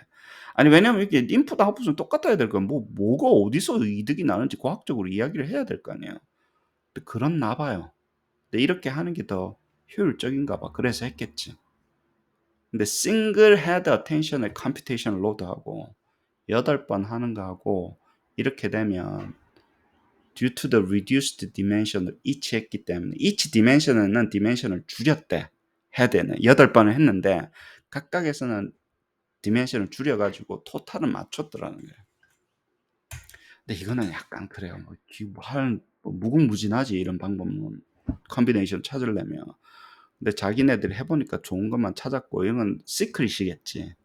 아니 왜냐면 이게 인풋 아웃풋은 똑같아야 될 거야. 뭐가 어디서 이득이 나는지 과학적으로 이야기를 해야 될 거 아니에요. 근데 그렇나 봐요. 근데 이렇게 하는 게 더 효율적인가 봐. 그래서 했겠지. 근데 싱글 헤드 어텐션을 컴퓨테이션 로드하고 8번 하는 거하고 이렇게 되면 due to the reduced dimension을 each 했기 때문에 each dimension은 dimension을 줄였대. 헤드는 8번을 했는데 각각에서는 디멘션을 줄여가지고 토탈은 맞췄더라는 거예요. 근데 이거는 약간 그래요. 뭐 무궁무진하지 이런 방법은 컨비네이션 찾으려면. 근데 자기네들이 해보니까 좋은 것만 찾았고 이건 시크릿이겠지.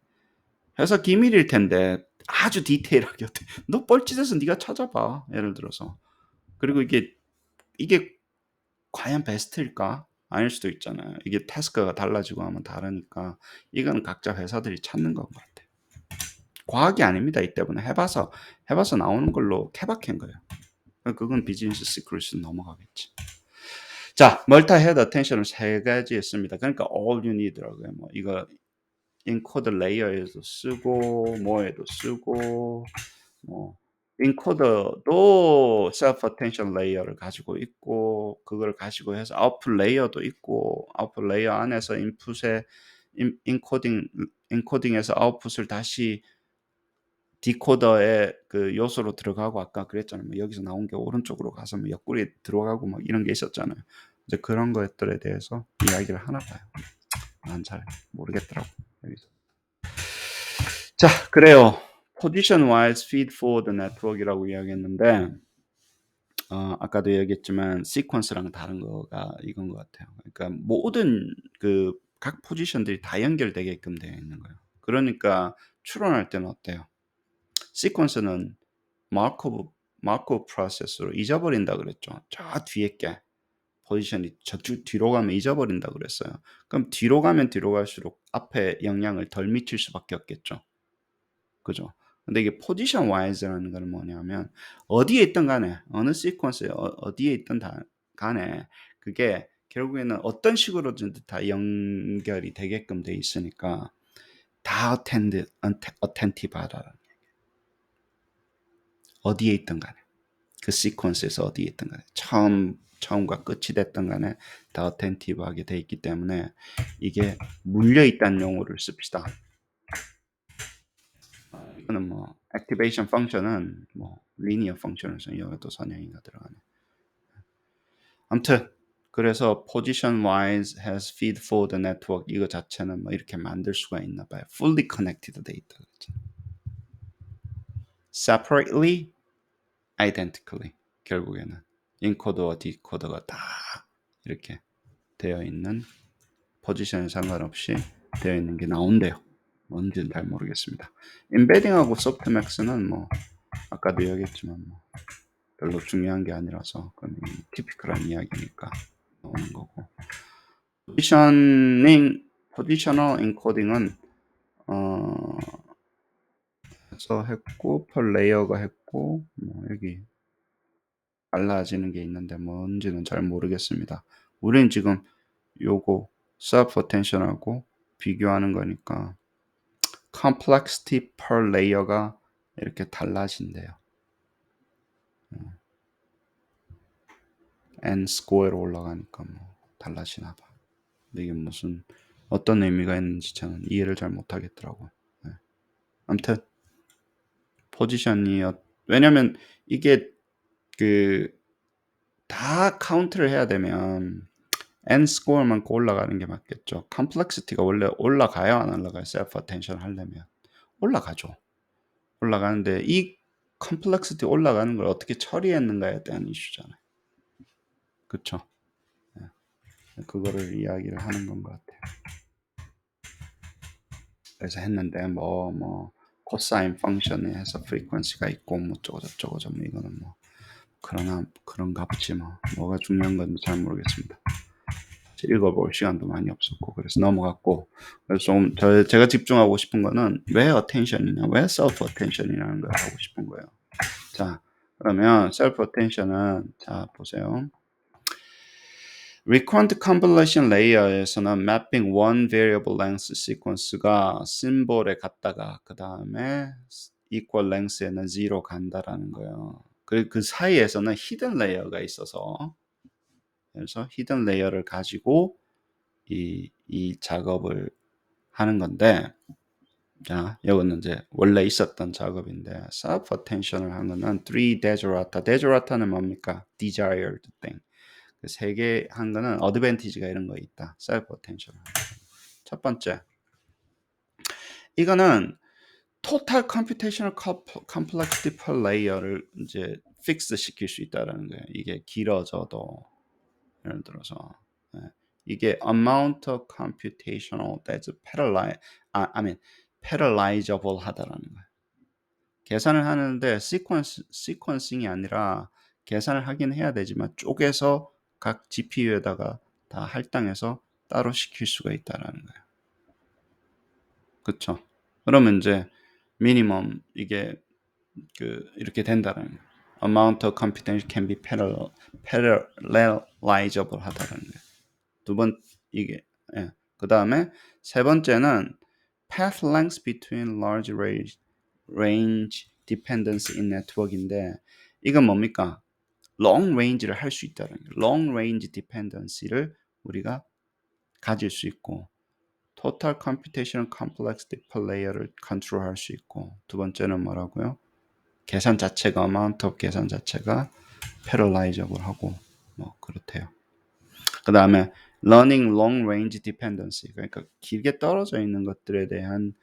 회사 기밀일 텐데 아주 디테일하게 너 뻘짓해서 네가 찾아봐. 예를 들어서. 그리고 이게 과연 베스트일까? 아닐 수도 있잖아요. 이게 태스크가 달라지고 하면 다르니까 이건 각자 회사들이 찾는 것 같아요. 과학이 아닙니다. 이때부터 해봐서 나오는 걸로 케바케인 거예요. 그건 비즈니스 시크릿으로 넘어가겠지. 자, 멀티 헤드 어텐션을 3가지 했습니다. 그러니까 all you need라고요. 뭐 이거 인코더 레이어에도 쓰고 뭐에도 쓰고 뭐 인코더도 셀프 어텐션 레이어를 가지고 있고 그걸 가지고 해서 아웃풋 레이어도 있고 아웃풋 레이어 안에서 인풋에 인코딩에서 아웃풋을 다시 디코더의 그 요소로 들어가고 아까 그랬잖아요. 뭐 여기서 나온 게 오른쪽으로 가서 뭐 옆구리에 들어가고 막 이런 게 있었잖아요. 이제 그런 것들에 대해서 이야기를 하나 봐요. 난 잘 모르겠더라고 여기서. 자, 그래요. Position wise feed forward network이라고 이야기했는데 아까도 얘기했지만 시퀀스랑 다른 거가 이건 것 같아요. 그러니까 모든 그 각 포지션들이 다 연결되게끔 되어 있는 거예요. 그러니까 추론할 때는 어때요? 시퀀스는 마코브 프로세스로 잊어버린다 그랬죠. 저 뒤에 게 포지션이 저쪽 뒤로 가면 잊어버린다 그랬어요. 그럼 뒤로 가면 뒤로 갈수록 앞에 영향을 덜 미칠 수밖에 없겠죠. 그죠? 근데 이게 포지션 와이즈라는 건 뭐냐면 어디에 있든 간에 어느 시퀀스에 어디에 있든 간에 그게 결국에는 어떤 식으로든 다 연결이 되게끔 돼 있으니까 다 어텐티브하다. 어디에 있든 간에 그 시퀀스에서 어디에 있든 간에 처음과 끝이 됐든 간에 다 어텐티브하게 돼 있기 때문에 이게 물려있다는 용어를 씁시다. 이거는 뭐 액티베이션 펑션은 뭐 리니어 펑션에서 여기도 선행이가 들어가네. 아무튼 그래서 position wise has feed for the network 이거 자체는 뭐 이렇게 만들 수가 있나 봐요. fully connected 돼 있다 그랬죠. separately, identically 결국에는 인코더와 디코더가 다 이렇게 되어 있는 포지션에 상관없이 되어 있는 게 나온대요. 뭔지는 잘 모르겠습니다. 임베딩하고 소프트맥스는 뭐 아까도 얘기했지만 뭐 별로 중요한 게 아니라서 그건 티피컬한 이야기니까 나오는 거고. 포지셔널 인코딩은 그래서 했고 per layer가 했고 뭐 여기 달라지는 게 있는데 뭔지는 잘 모르겠습니다. 우리는 지금 요거 self attention하고 비교하는 거니까 complexity per layer가 이렇게 달라진대요. n square로 올라가니까 뭐 달라지나 봐. 근데 이게 무슨 어떤 의미가 있는지 저는 이해를 잘 못하겠더라고요. 네. 아무튼 포지션이 왜냐면 이게 그 다 카운트를 해야 되면 n 스코어만큼 올라가는 게 맞겠죠. 컴플렉시티가 원래 올라가요, 안 올라가요? 셀프 어텐션 하려면 올라가죠. 올라가는데 이 컴플렉시티 올라가는 걸 어떻게 처리했는가에 대한 이슈잖아요. 그렇죠? 네. 그거를 이야기를 하는 건 것 같아요. 그래서 했는데 뭐 코사인 펑션에 해서 프리퀀시가 있고 뭐 저거 뭐 이거는 뭐 그런가 보지 뭐 뭐가 중요한 건지 잘 모르겠습니다. 읽어볼 시간도 많이 없었고 그래서 넘어갔고 그래서 좀 제가 집중하고 싶은 거는 왜 attention이냐 왜 self attention이라는 걸 하고 싶은 거예요. 자 그러면 self attention은 자 보세요. recurrent convolution layer에서는 mapping one variable length sequence가 심볼에 갔다가 그 다음에 equal length에는 0 간다라는 거예요. 그 사이에서는 hidden layer가 있어서 그래서 히든 레이어를 가지고 이 작업을 하는 건데, 자, 이거는 이제 원래 있었던 작업인데, self attention을 하면은 three desiderata. desidera타는 뭡니까? desired thing. 그 세 개 한 거는 어드밴티지가 이런 거 있다. self attention. 첫 번째, 이거는 total computational complexity per layer를 이제 픽스 시킬 수 있다라는 거예요. 이게 길어져도 예를 들어서 이게 amount of computational that's parallelizable 하다라는 거예요. 계산을 하는데 시퀀싱이 아니라 계산을 하긴 해야 되지만 쪼개서 각 GPU에다가 다 할당해서 따로 시킬 수가 있다라는 거예요. 그쵸? 그러면 이제 미니멈 이게 이렇게 된다는 거예요. amount of computation can be parallelizable 하다라는 거예요. 두 번 이게 그 다음에 세 번째는 path length between large range dependency in network인데 이건 뭡니까? long range를 할 수 있다는 거예요. long range dependency를 우리가 가질 수 있고 total computational complexity per layer를 컨트롤할 수 있고 두 번째는 뭐라고요? 계산 자체가 amount of 계산 자체가 parallelizable 하고 뭐 그렇대요. 그 다음에 learning long range dependency 그러니까 길게 떨어져 있는 것들에 대한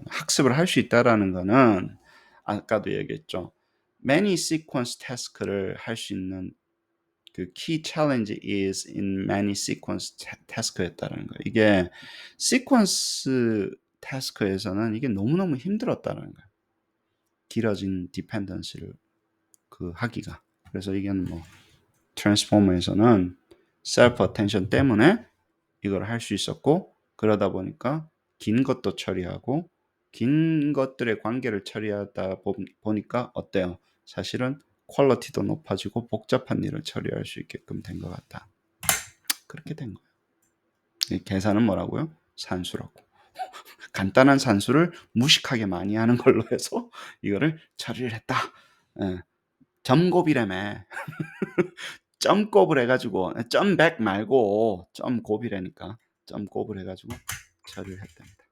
학습을 할 수 있다라는 거는 아까도 얘기했죠. many sequence task를 할 수 있는 그 key challenge is in many sequence task였다는 거예요. 이게 sequence task에서는 이게 너무너무 힘들었다는 거예요. 길어진 dependency를 하기가. 그래서 이건 뭐 트랜스포머에서는 셀프 어텐션 때문에 이걸 할 수 있었고 그러다 보니까 긴 것도 처리하고 긴 것들의 관계를 처리하다 보니까 어때요? 사실은 퀄리티도 높아지고 복잡한 일을 처리할 수 있게끔 된 것 같다. 그렇게 된 거예요. 이 계산은 뭐라고요? 산수라고. 간단한 산수를 무식하게 많이 하는 걸로 해서 이거를 처리를 했다. 점곱이라며. 점곱을 해가지고 점백 말고 점곱이라니까 점곱을 해가지고 처리를 했답니다.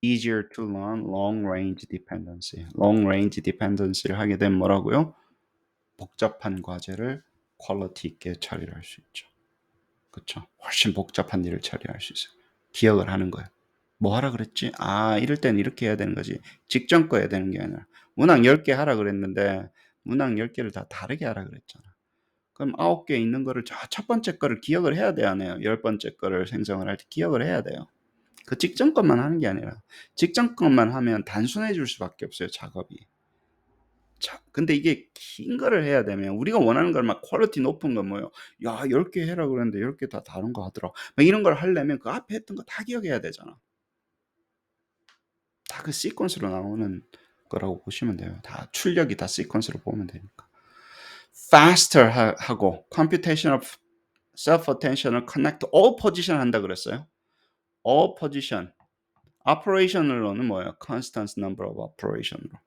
easier to learn long range dependency. long range dependency를 하게 되면 뭐라고요? 복잡한 과제를 퀄리티 있게 처리를 할 수 있죠. 그렇죠? 훨씬 복잡한 일을 처리할 수 있어요. 기억을 하는 거예요. 뭐 하라 그랬지? 이럴 땐 이렇게 해야 되는 거지. 직전 거 해야 되는 게 아니라 문항 10개 하라 그랬는데 문항 10개를 다 다르게 하라 그랬잖아. 그럼 9개 있는 거를 첫 번째 거를 기억을 해야 돼야 해요. 10번째 거를 생성을 할 때 기억을 해야 돼요. 그 직전 것만 하는 게 아니라 직전 것만 하면 단순해질 수밖에 없어요. 작업이. 근데 이게 긴 거를 해야 되면 우리가 원하는 걸 막 퀄리티 높은 거 뭐예요? 야 10개 해라 그랬는데 10개 다 다른 거 하더라. 막 이런 걸 하려면 그 앞에 했던 거 다 기억해야 되잖아. 다 그 시퀀스로 나오는 거라고 보시면 돼요. 다 출력이 다 시퀀스로 보면 되니까. faster 하고 computational self-attention을 connect all position 한다 그랬어요. all position. operation으로는 뭐예요? constant number of operation으로.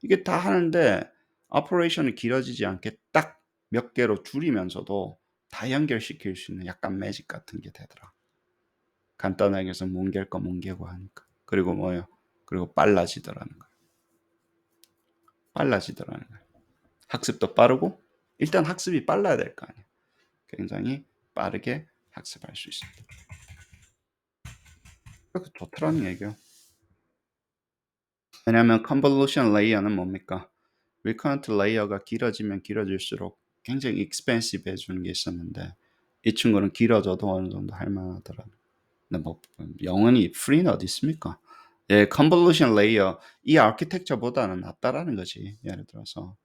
이게 다 하는데 operation이 길어지지 않게 딱 몇 개로 줄이면서도 다 연결시킬 수 있는 약간 매직 같은 게 되더라. 간단하게 해서 뭉갤 거 뭉개고 하니까. 그리고 뭐예요? 그리고 빨라지더라는 거예요. 빨라지더라는 거예요. 학습도 빠르고 일단 학습이 빨라야 될 거 아니에요. 굉장히 빠르게 학습할 수 있습니다. 그래서 좋더라는 얘기예요. 왜냐하면 컨볼루션 레이어는 뭡니까? 리커런트 레이어가 길어지면 길어질수록 굉장히 expensive 해주는 게 있었는데 이 친구는 길어져도 어느 정도 할만하더라. 근데 뭐 영원히 프리는 어디 있습니까? 예, 컨볼루션 레이어 이 아키텍처보다는 낫다라는 거지. 예를 들어서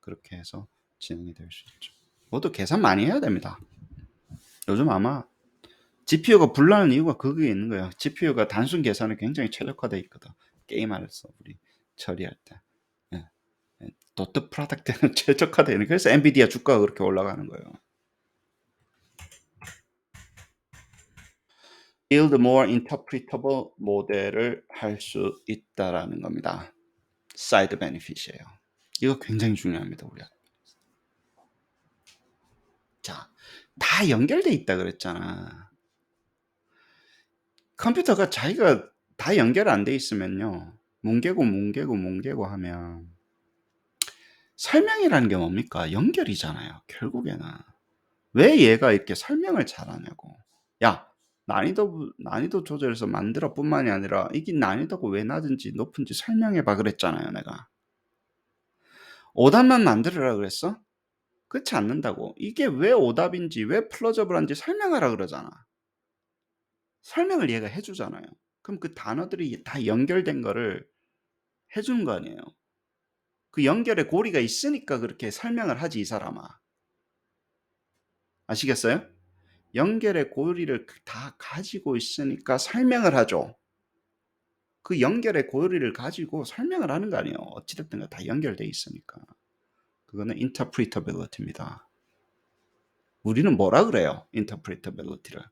그렇게 해서 진행이 될 수 있죠. 모두 계산 많이 해야 됩니다. 요즘 아마 GPU가 불나는 이유가 그게 있는 거예요. GPU가 단순 계산에 굉장히 최적화되어 있거든. 게임하면서 우리 처리할 때. 예. 도트 프로덕트는 최적화되는 그래서 엔비디아 주가가 그렇게 올라가는 거예요. build more interpretable 모델을 할 수 있다라는 겁니다. 사이드 베니핏이에요. 이거 굉장히 중요합니다. 우리가. 자, 다 연결돼 있다 그랬잖아. 컴퓨터가 자기가 다 연결 안 돼 있으면요. 뭉개고 하면 설명이라는 게 뭡니까? 연결이잖아요. 결국에는. 왜 얘가 이렇게 설명을 잘하냐고. 야, 난이도 조절해서 만들어 뿐만이 아니라 이게 난이도가 왜 낮은지 높은지 설명해 봐 그랬잖아요, 내가. 오답만 만들으라 그랬어? 그렇지 않는다고. 이게 왜 오답인지, 왜 플러저블한지 설명하라 그러잖아. 설명을 얘가 해 주잖아요. 그럼 그 단어들이 다 연결된 거를 해 주는 거 아니에요. 그 연결의 고리가 있으니까 그렇게 설명을 하지, 이 사람아. 아시겠어요? 연결의 고리를 다 가지고 있으니까 설명을 하죠. 그 연결의 고리를 가지고 설명을 하는 거 아니에요. 어찌됐든 다 연결돼 있으니까. 그거는 interpretability입니다. 우리는 뭐라 그래요? interpretability를.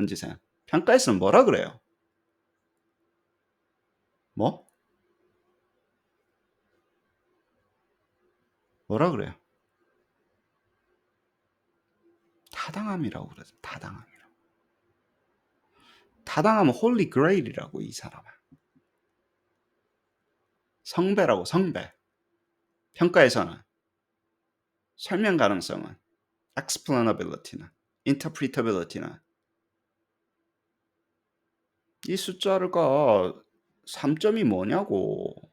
은지쌤. 평가에서는 뭐라 그래요? 뭐? 뭐라 그래요? 타당함이라고 그러죠. 타당함이라고. 타당함은 홀리 그레일이라고, 이 사람은. 성배라고, 성배. 평가에서는. 설명 가능성은. explainability는. interpretability는. 이 숫자가 3점이 뭐냐고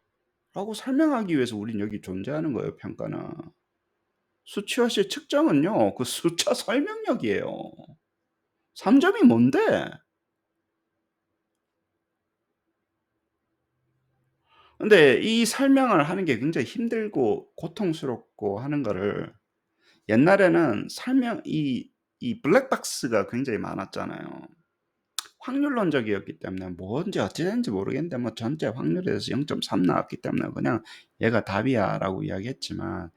라고 설명하기 위해서 우린 여기 존재하는 거예요, 평가는. 수치화시 측정은요, 그 숫자 설명력이에요. 3점이 뭔데? 근데 이 설명을 하는 게 굉장히 힘들고 고통스럽고 하는 거를 옛날에는 이 블랙박스가 굉장히 많았잖아요. 확률론적이었기 때문에 뭔지 어찌 되는지 모르겠는데 뭐 전체 확률에서 0.3 나왔기 때문에 그냥 얘가 답이야 라고 이야기했지만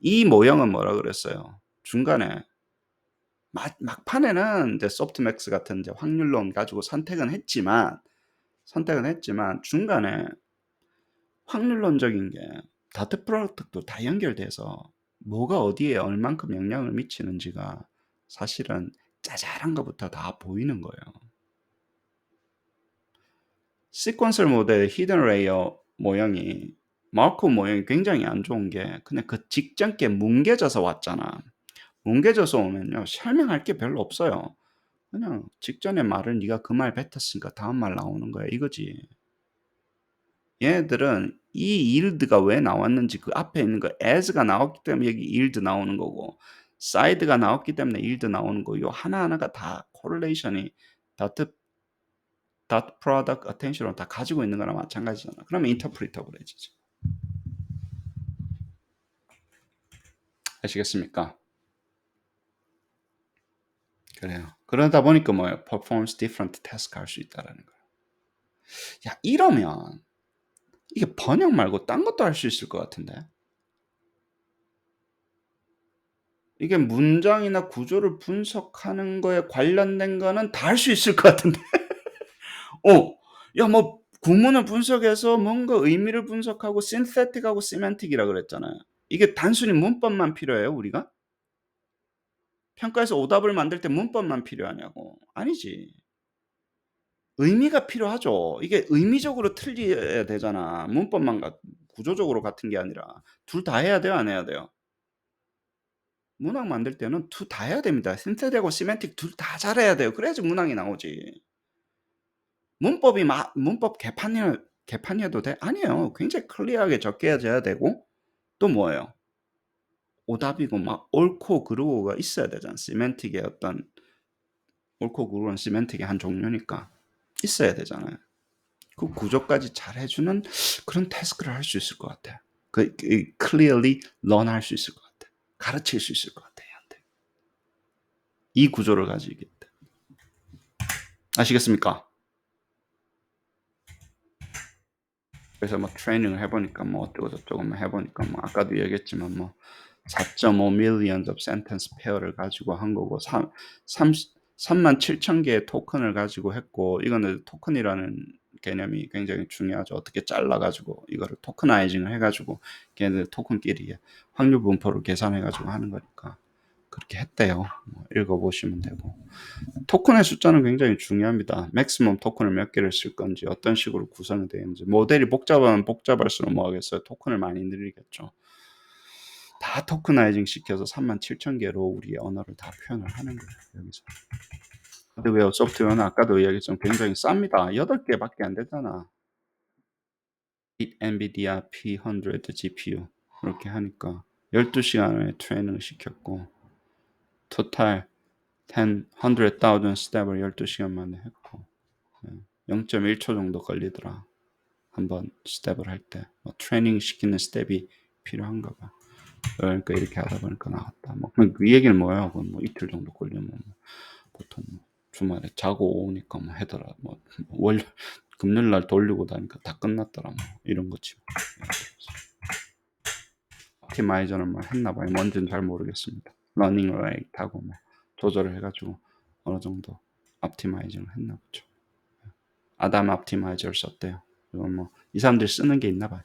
이 모형은 뭐라 그랬어요? 중간에 막판에는 이제 소프트맥스 같은 이제 확률론 가지고 선택은 했지만 중간에 확률론적인 게 다트 프로덕트도 다 연결돼서 뭐가 어디에 얼만큼 영향을 미치는지가 사실은 짜잘한 것부터 다 보이는 거예요. 시퀀설 모델의 히든 레이어 모형이 마르코브 모형이 굉장히 안 좋은 게 그냥 그 직전께 뭉개져서 왔잖아. 뭉개져서 오면요 설명할 게 별로 없어요. 그냥 직전의 말을 네가 그 말 뱉었으니까 다음 말 나오는 거야 이거지. 얘네들은 이 yield가 왜 나왔는지 그 앞에 있는 거 as가 나왔기 때문에 여기 yield 나오는 거고 side가 나왔기 때문에 yield 나오는 거 요 하나하나가 다 correlation이 dot product attention을 다 가지고 있는 거나 마찬가지잖아. 그러면 interpretability지. 아시겠습니까? 그래요. 그러다 보니까 뭐예요? performs different task 할 수 있다라는 거예요. 야, 이러면 이게 번역 말고 딴 것도 할 수 있을 것 같은데. 이게 문장이나 구조를 분석하는 거에 관련된 거는 다 할 수 있을 것 같은데. 야, 뭐 구문을 분석해서 뭔가 의미를 분석하고 synthetic하고 semantic이라 그랬잖아요. 이게 단순히 문법만 필요해요, 우리가? 평가에서 오답을 만들 때 문법만 필요하냐고. 아니지. 의미가 필요하죠. 이게 의미적으로 틀려야 되잖아. 문법만 구조적으로 같은 게 아니라. 둘 다 해야 돼요, 안 해야 돼요? 문학 만들 때는 둘 다 해야 됩니다. 신세대하고 시멘틱 둘 다 잘해야 돼요. 그래야지 문학이 나오지. 문법 개판이어도 돼? 아니에요. 굉장히 클리어하게 적혀져야 되고 또 뭐예요? 오답이고 막 옳고 그르고가 있어야 되잖아. 시멘틱의 어떤 옳고 그르고는 시멘틱의 한 종류니까 있어야 되잖아요. 그 구조까지 잘 해주는 그런 태스크를 할 수 있을 것 같아. clearly learn 할 수 있을 것 같아. 가르칠 수 있을 것 같아, 얘한테. 이 구조를 가지고 있다. 아시겠습니까? 그래서 뭐 트레이닝을 해보니까 뭐 어쩌고 저쩌고 뭐 해보니까 뭐 아까도 얘기했지만 뭐 4.5 millions of sentence pair를 가지고 한 거고 3만 7천 개의 토큰을 가지고 했고 이거는 토큰이라는 개념이 굉장히 중요하죠. 어떻게 잘라가지고 이거를 토크나이징을 해가지고 걔네들 토큰끼리 확률 분포를 계산해가지고 하는 거니까 그렇게 했대요. 뭐 읽어보시면 되고. 토큰의 숫자는 굉장히 중요합니다. 맥시멈 토큰을 몇 개를 쓸 건지 어떤 식으로 구성이 되어 있는지. 모델이 복잡하면 복잡할수록 뭐 하겠어요. 토큰을 많이 늘리겠죠. 다 토크나이징 시켜서 37,000개로 우리의 언어를 다 표현을 하는 거예요. 여기서. 하드웨어, 소프트웨어는 아까도 이야기했지만 굉장히 쌉니다. 8개밖에 안 되잖아. NVIDIA P100 GPU 이렇게 하니까 12시간을 트레이닝을 시켰고 토탈 100,000 스텝을 12시간 만에 했고 0.1초 정도 걸리더라. 한번 스텝을 할 때. 뭐 트레이닝 시키는 스텝이 필요한가 봐. 그러니까 이렇게 하다 보니까 나왔다. 그 얘기는 뭐야? 뭐 이틀 정도 걸리면 보통 주말에 자고 오니까 해더라. 금요일 날 돌리고 다니까 다 끝났더라. 이런 거지. 옵티마이저는 했나 봐요. 뭔지는 잘 모르겠습니다. 러닝 레이트하고 조절을 해가지고 어느 정도 옵티마이징을 했나 보죠. 아담 옵티마이저를 썼대요. 이건 이 사람들이 쓰는 게 있나 봐요.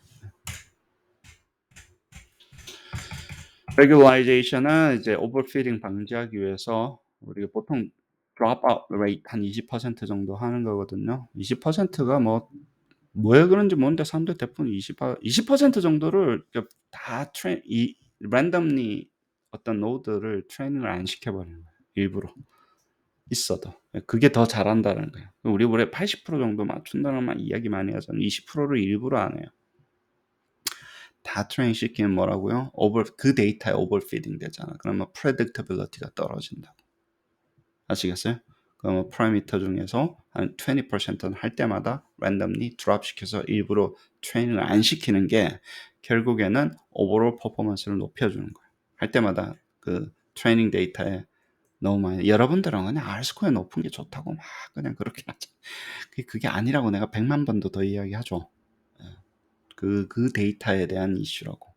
regularization 이제 overfitting 방지하기 위해서 우리가 보통 dropout rate 한 20% 정도 하는 거거든요. 20%가 뭐에 그런지 모르는데 사람들 대부분 20% 정도를 다 randomly 어떤 노드를 트레이닝을 안 시켜버리는 거예요. 일부러 있어도 그게 더 잘한다는 거예요. 우리 올해 80% 정도 맞춘다는 이야기 많이 하잖아요. 20%를 일부러 안 해요. 다 트레인 시키면 뭐라고요? 그 데이터에 오버피딩 되잖아. 그러면 predictability가 떨어진다고. 아시겠어요? 그러면 파라미터 중에서 한 20%는 할 때마다 randomly drop 시켜서 일부러 트레이닝을 안 시키는 게 결국에는 오버롤 퍼포먼스를 높여주는 거예요. 할 때마다 그 트레이닝 데이터에 너무 많이 여러분들은 그냥 R스코어 높은 게 좋다고 막 그냥 그렇게 하죠. 그게 아니라고 내가 100만 번도 더 이야기하죠. 그 데이터에 대한 이슈라고.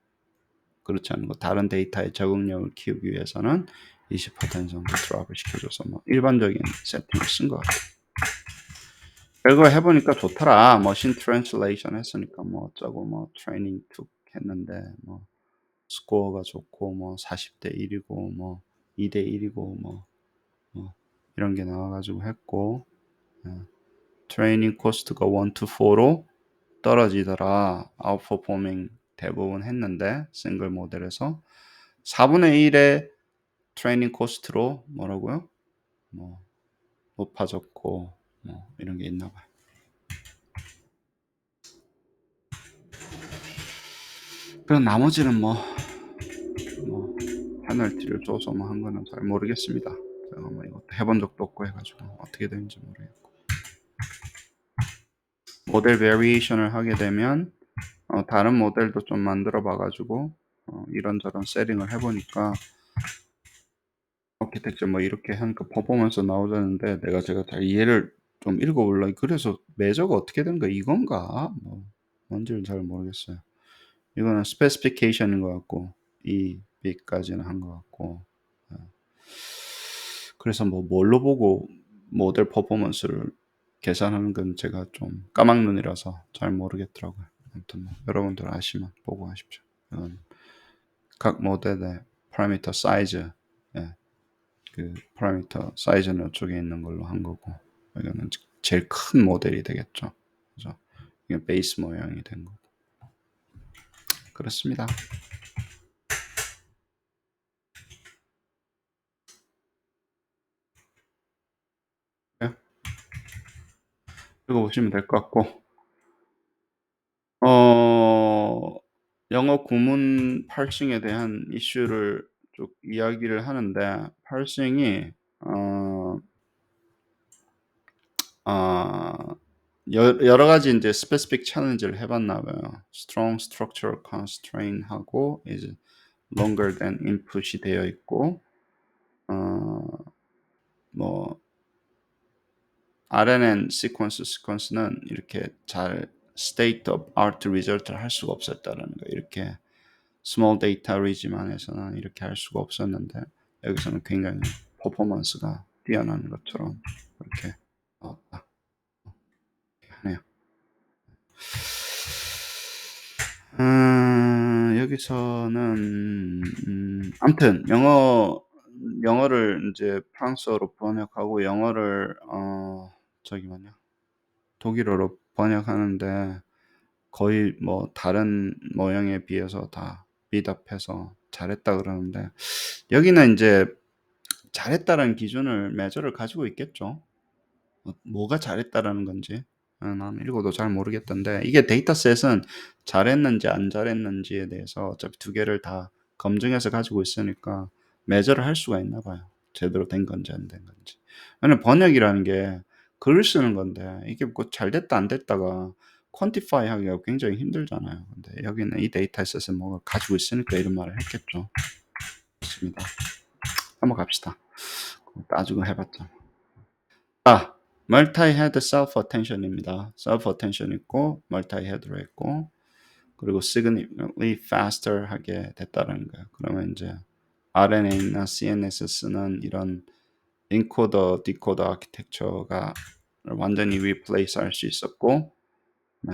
그렇지 않은 거. 다른 데이터의 적응력을 키우기 위해서는 20% 정도 드랍을 시켜줘서 일반적인 세팅을 쓴 것 같아요. 결과 해보니까 좋더라. 머신 트랜슬레이션 했으니까 어쩌고 트레이닝 툭 했는데 스코어가 좋고 40대 1이고 2대 1이고 이런 게 나와가지고 했고 트레이닝 코스트가 1 to 4로 떨어지더라. 아웃퍼포밍 대부분 했는데 싱글 모델에서 4분의 1의 트레이닝 코스트로 뭐라고요? 높아졌고 이런 게 있나 봐요. 그럼 나머지는 페널티를 줘서 한 거는 잘 모르겠습니다. 제가 이것도 해본 적도 없고 해가지고 어떻게 되는지 모르겠고. 모델 베리에이션을 하게 되면 다른 모델도 좀 만들어 봐가지고 이런저런 세팅을 해보니까 아키텍처 이렇게 하니까 퍼포먼스 나오자는데 제가 잘 이해를 좀 읽어보려고 그래서 매저가 어떻게 되는 거야? 이건가? 뭔지를 잘 모르겠어요. 이거는 스페시피케이션인 것 같고 이 bit까지는 한 것 같고 그래서 뭘로 보고 모델 퍼포먼스를 계산하는 건 제가 좀 까막눈이라서 잘 모르겠더라고요. 아무튼 여러분들 아시면 보고 하십시오. 각 모델의 파라미터 사이즈 그 파라미터 사이즈는 이쪽에 있는 걸로 한 거고 이거는 제일 큰 모델이 되겠죠. 그죠? 이게 베이스 모양이 된 거고 그렇습니다. 네? 읽어보시면 될 것 같고 영어 구문 파싱에 대한 이슈를 쭉 이야기를 하는데 파싱이 여러 가지 이제 스페시픽 챌린지를 해봤나 봐요. Strong structural constraint 하고 이제 longer than input이 되어 있고 RNN 시퀀스는 이렇게 잘 state of art result를 할 수가 없었다는 거. 이렇게 small data region만에서는 이렇게 할 수가 없었는데 여기서는 굉장히 퍼포먼스가 뛰어난 것처럼 이렇게 나왔다 하네요. 여기서는 아무튼 영어 영어를 인제 프랑스어로 번역하고 영어를 저기 뭐냐 독일어로 번역하는데 거의 뭐 다른 모형에 비해서 다 미답해서 잘했다 그러는데 여기는 인제 잘했다라는 기준을 measure를 가지고 있겠죠. 뭐가 잘했다라는 건지 나는 읽어도 잘 모르겠던데 이게 데이터셋은 잘했는지 안 잘했는지에 대해서 어차피 두 개를 다 검증해서 가지고 있으니까 measure를 할 수가 있나 봐요. 제대로 된 건지 안 된 건지. 왜냐면 번역이라는 게 글을 쓰는 건데 이게 뭐 잘 됐다 안 됐다가 quantify 하기가 굉장히 힘들잖아요. 근데 여기는 이 데이터셋은 뭐가 가지고 있으니까 이런 말을 했겠죠. 좋습니다. 한번 갑시다. 따지고 해 봤자. 아, multi-head self-attention입니다. self-attention 있고 multi-head로 했고 그리고 significantly faster 하게 됐다는 거예요. 그러면 이제 RNA나 CNS 쓰는 이런 encoder, decoder 아키텍처가 완전히 replace 할 수 있었고, 네.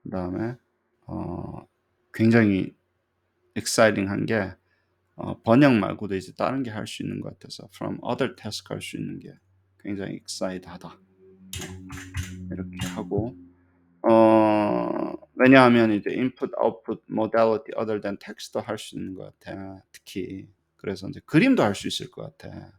그다음에 굉장히 exciting 한 게 번역 말고도 이제 다른 게 할 수 있는 것 같아서 from other task 할 수 있는 게 굉장히 excited하다. 이렇게 하고 왜냐하면 이제 input, output modality other than text도 할 수 있는 것 같아. 특히 그래서 이제 그림도 할 수 있을 것 같아.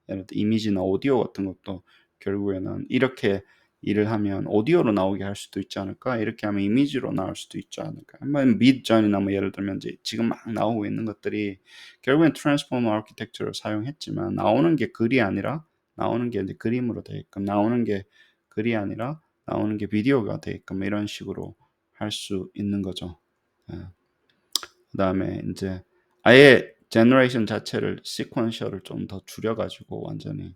예를 들어 이미지나 오디오 같은 것도 결국에는 이렇게 일을 하면 오디오로 나오게 할 수도 있지 않을까? 이렇게 하면 이미지로 나올 수도 있지 않을까? 한번 midjourney나 뭐 예를 들면 이제 지금 막 나오고 있는 것들이 결국엔 트랜스포머 아키텍처를 사용했지만 나오는 게 글이 아니라 나오는 게 이제 그림으로 되게끔 나오는 게 글이 아니라 나오는 게 비디오가 되게끔 이런 식으로 할 수 있는 거죠. 예. 그다음에 인제 아예 제너레이션 자체를 시퀀셜을 좀 더 줄여 가지고 완전히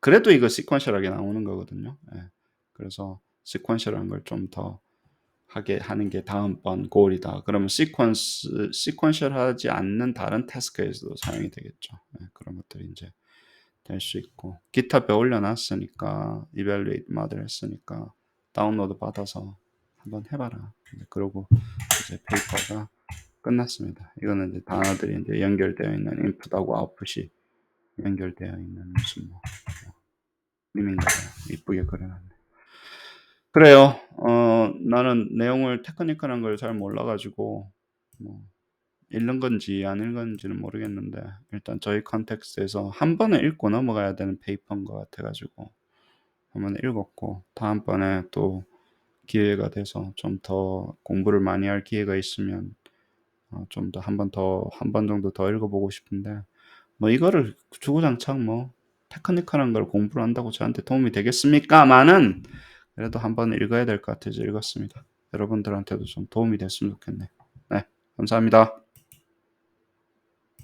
그래도 이거 시퀀셜하게 나오는 거거든요. 예. 그래서 시퀀셜한 걸 좀 더 하게 하는 게 다음번 goal이다. 그러면 시퀀셜하지 않는 다른 태스크에서도 사용이 되겠죠. 예. 그런 것들이 인제 될 수 있고 GitHub에 올려 놨으니까 evaluate model 했으니까 다운로드 받아서 한번 해 봐라. 이제 그러고 이제 페이퍼가 끝났습니다. 이거는 이제 단어들이 이제 연결되어 있는 인풋하고 아웃풋이 연결되어 있는 무슨 뭐 그림인가 봐요. 이쁘게 그려 놨네. 그래요. 나는 내용을 테크니컬한 걸 잘 몰라 가지고 뭐 읽는 건지 안 읽은 건지는 모르겠는데 일단 저희 컨텍스트에서 한 번은 읽고 넘어가야 되는 페이퍼인 것 같아 가지고 한 번 읽었고 다음번에 또 기회가 돼서 좀 더 공부를 많이 할 기회가 있으면 좀 더 한 번 정도 더 읽어 보고 싶은데 뭐 이거를 주구장창 뭐 테크니컬한 걸 공부를 한다고 저한테 도움이 되겠습니까마는 그래도 한 번 읽어야 될 것 같아서 읽었습니다. 여러분들한테도 좀 도움이 됐으면 좋겠네요. 네, 감사합니다.